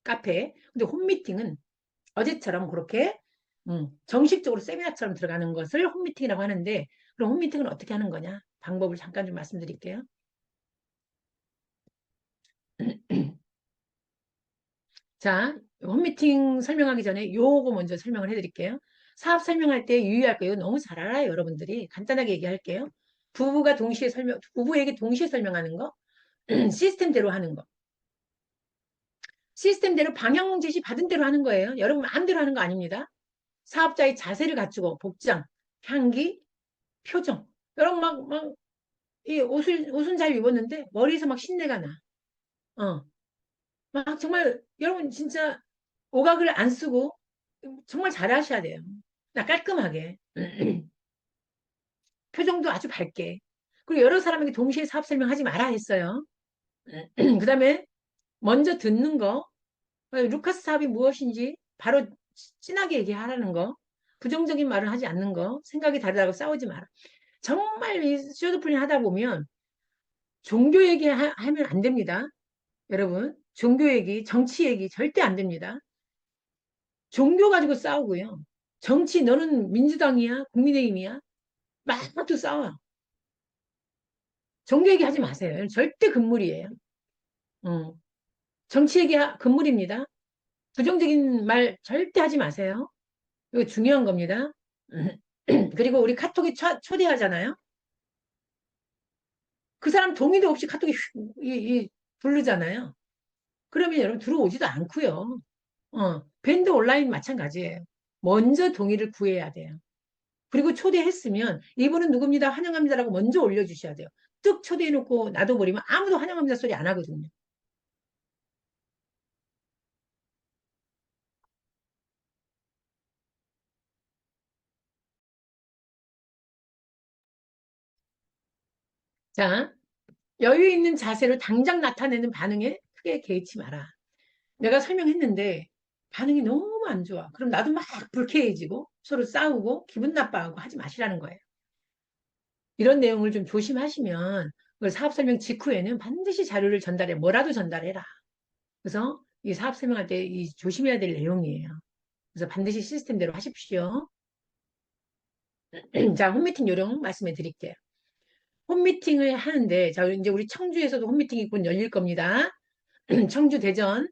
카페에. 근데 홈미팅은 어제처럼 그렇게 정식적으로 세미나처럼 들어가는 것을 홈미팅이라고 하는데, 그럼 홈미팅은 어떻게 하는 거냐? 방법을 잠깐 좀 말씀드릴게요. 자, 홈미팅 설명하기 전에 요거 먼저 설명을 해드릴게요. 사업 설명할 때 유의할 거 이거 너무 잘 알아요, 여러분들이. 간단하게 얘기할게요. 부부에게 동시에 설명하는 거, 시스템대로 하는 거. 시스템대로 방향 제시 받은 대로 하는 거예요. 여러분 마음대로 하는 거 아닙니다. 사업자의 자세를 갖추고 복장, 향기, 표정. 여러분 이 옷은 잘 입었는데 머리에서 막 신내가 나. 어. 막 정말 여러분 진짜 오각을 안 쓰고 정말 잘하셔야 돼요. 나 깔끔하게. 표정도 아주 밝게. 그리고 여러 사람에게 동시에 사업 설명하지 마라 했어요. 그 다음에 먼저 듣는 거. 루카스 사업이 무엇인지 바로 진하게 얘기하라는 거. 부정적인 말을 하지 않는 거. 생각이 다르다고 싸우지 마라. 정말 이 쇼드플랜 하다 보면 종교 얘기하면 안 됩니다. 여러분. 종교 얘기, 정치 얘기 절대 안 됩니다. 종교 가지고 싸우고요. 정치 너는 민주당이야? 국민의힘이야? 막 또 싸워요. 종교 얘기하지 마세요. 절대 금물이에요. 어. 정치 얘기 금물입니다. 부정적인 말 절대 하지 마세요. 이거 중요한 겁니다. 그리고 우리 카톡에 초대하잖아요. 그 사람 동의도 없이 카톡에 부르잖아요. 그러면 여러분 들어오지도 않고요. 밴드 온라인 마찬가지예요. 먼저 동의를 구해야 돼요. 그리고 초대했으면 이분은 누굽니다. 환영합니다라고 먼저 올려주셔야 돼요. 뚝 초대해놓고 놔둬버리면 아무도 환영합니다 소리 안 하거든요. 자, 여유 있는 자세로 당장 나타내는 반응에 크게 개의치 마라. 내가 설명했는데 반응이 너무 안 좋아. 그럼 나도 막 불쾌해지고 서로 싸우고 기분 나빠하고 하지 마시라는 거예요. 이런 내용을 좀 조심하시면 그 사업 설명 직후에는 반드시 자료를 전달해. 뭐라도 전달해라. 그래서 이 사업 설명할 때 조심해야 될 내용이에요. 그래서 반드시 시스템대로 하십시오. 자, 홈미팅 요령 말씀해 드릴게요. 홈미팅을 하는데, 자, 이제 우리 청주에서도 홈미팅이 곧 열릴 겁니다. 청주 대전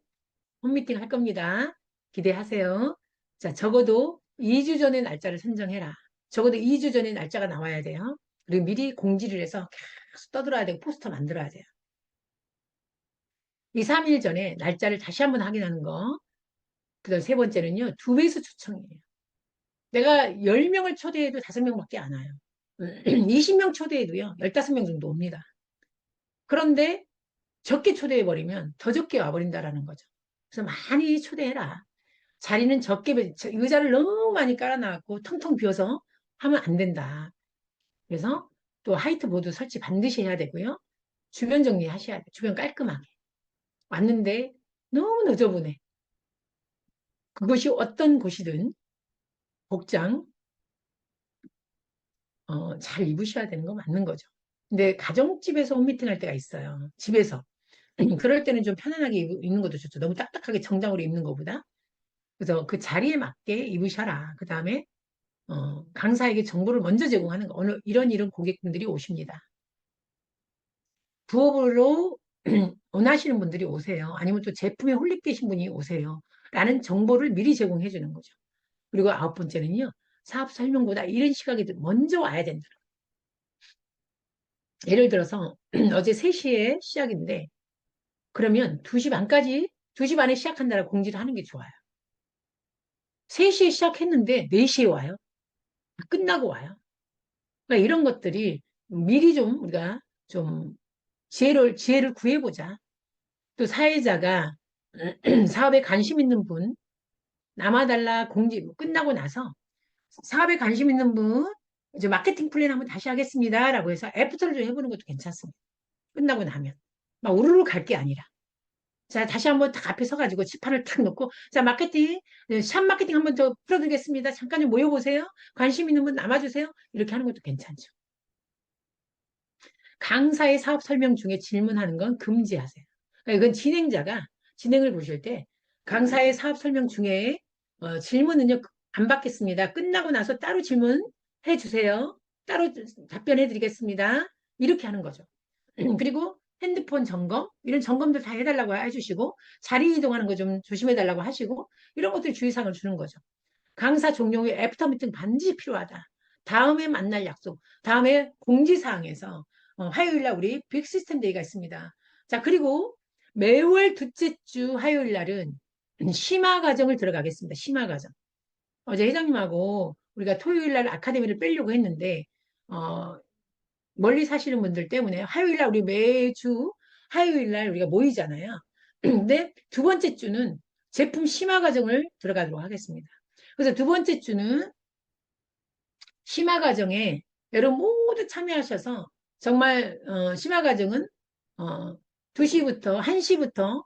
홈미팅 할 겁니다. 기대하세요. 자, 적어도 2주 전에 날짜를 선정해라. 적어도 2주 전에 날짜가 나와야 돼요. 그리고 미리 공지를 해서 계속 떠들어야 되고 포스터 만들어야 돼요. 2, 3일 전에 날짜를 다시 한번 확인하는 거. 그다음 세 번째는요, 2배수 초청이에요. 내가 10명을 초대해도 5명밖에 안 와요. 20명 초대해도요, 15명 정도 옵니다. 그런데 적게 초대해버리면 더 적게 와버린다라는 거죠. 그래서 많이 초대해라. 자리는 적게, 의자를 너무 많이 깔아놔갖고 텅텅 비어서 하면 안 된다. 그래서 또 화이트보드 설치 반드시 해야 되고요. 주변 정리하셔야 돼요. 주변 깔끔하게. 왔는데 너무 너저분해. 그것이 어떤 곳이든 복장 잘 입으셔야 되는 거 맞는 거죠. 근데 가정집에서 홈미팅 할 때가 있어요. 집에서. 그럴 때는 좀 편안하게 입는 것도 좋죠. 너무 딱딱하게 정장으로 입는 것보다. 그래서 그 자리에 맞게 입으셔라. 그 다음에 강사에게 정보를 먼저 제공하는 거. 오늘 이런 고객분들이 오십니다. 부업으로 원하시는 분들이 오세요. 아니면 또 제품에 홀릭 계신 분이 오세요. 라는 정보를 미리 제공해 주는 거죠. 그리고 아홉 번째는요. 사업 설명보다 이런 시각이 먼저 와야 된다. 예를 들어서 어제 3시에 시작인데 그러면 2시 반까지 2시 반에 시작한다라고 공지를 하는 게 좋아요. 3시에 시작했는데 4시에 와요. 끝나고 와요. 그러니까 이런 것들이 미리 좀 우리가 좀 지혜를 구해보자. 또 사회자가 사업에 관심 있는 분, 남아달라 공지 끝나고 나서 사업에 관심 있는 분, 이제 마케팅 플랜 한번 다시 하겠습니다. 라고 해서 애프터를 좀 해보는 것도 괜찮습니다. 끝나고 나면. 막 우르르 갈 게 아니라. 자, 다시 한번 딱 앞에 서가지고 지판을 탁 놓고, 자, 마케팅, 샵 마케팅 한번 더 풀어드리겠습니다. 잠깐 좀 모여보세요. 관심 있는 분 남아주세요. 이렇게 하는 것도 괜찮죠. 강사의 사업 설명 중에 질문하는 건 금지하세요. 그러니까 이건 진행자가 진행을 보실 때 강사의 사업 설명 중에 질문은요 안 받겠습니다. 끝나고 나서 따로 질문해 주세요. 따로 답변해 드리겠습니다. 이렇게 하는 거죠. 그리고 핸드폰 점검 이런 점검들 다 해달라고 해주시고 자리 이동하는 거 좀 조심해 달라고 하시고 이런 것들 주의사항을 주는 거죠. 강사 종료 후에 애프터 미팅 반드시 필요하다. 다음에 만날 약속, 다음에 공지사항에서 화요일 날 우리 빅 시스템 데이가 있습니다. 자, 그리고 매월 둘째 주 화요일 날은 심화 과정을 들어가겠습니다. 심화 과정. 어제 회장님하고 우리가 토요일 날 아카데미를 빼려고 했는데 멀리 사시는 분들 때문에 화요일 날 우리 매주 화요일 날 우리가 모이잖아요. 근데 두 번째 주는 제품 심화 과정을 들어가도록 하겠습니다. 그래서 두 번째 주는 심화 과정에 여러분 모두 참여하셔서 정말 심화 과정은 어, 2시부터 1시부터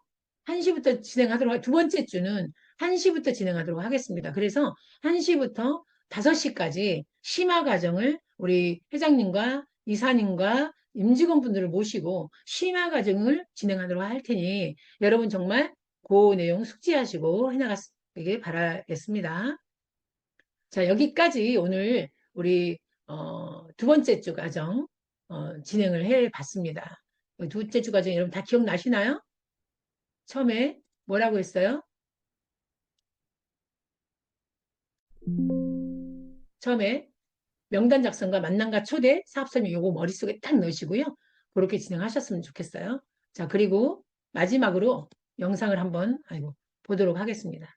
진행하도록 두 번째 주는 1시부터 진행하도록 하겠습니다. 그래서 1시부터 5시까지 심화 과정을 우리 회장님과 이사님과 임직원분들을 모시고 심화 과정을 진행하도록 할 테니 여러분 정말 그 내용 숙지하시고 해나가길 바라겠습니다. 자, 여기까지 오늘 우리 두 번째 주 과정 진행을 해 봤습니다. 두째 주 과정 여러분 다 기억나시나요? 처음에 뭐라고 했어요? 처음에 명단 작성과 만남과 초대, 사업 설명 요거 머릿속에 딱 넣으시고요. 그렇게 진행하셨으면 좋겠어요. 자, 그리고 마지막으로 영상을 한번 보도록 하겠습니다.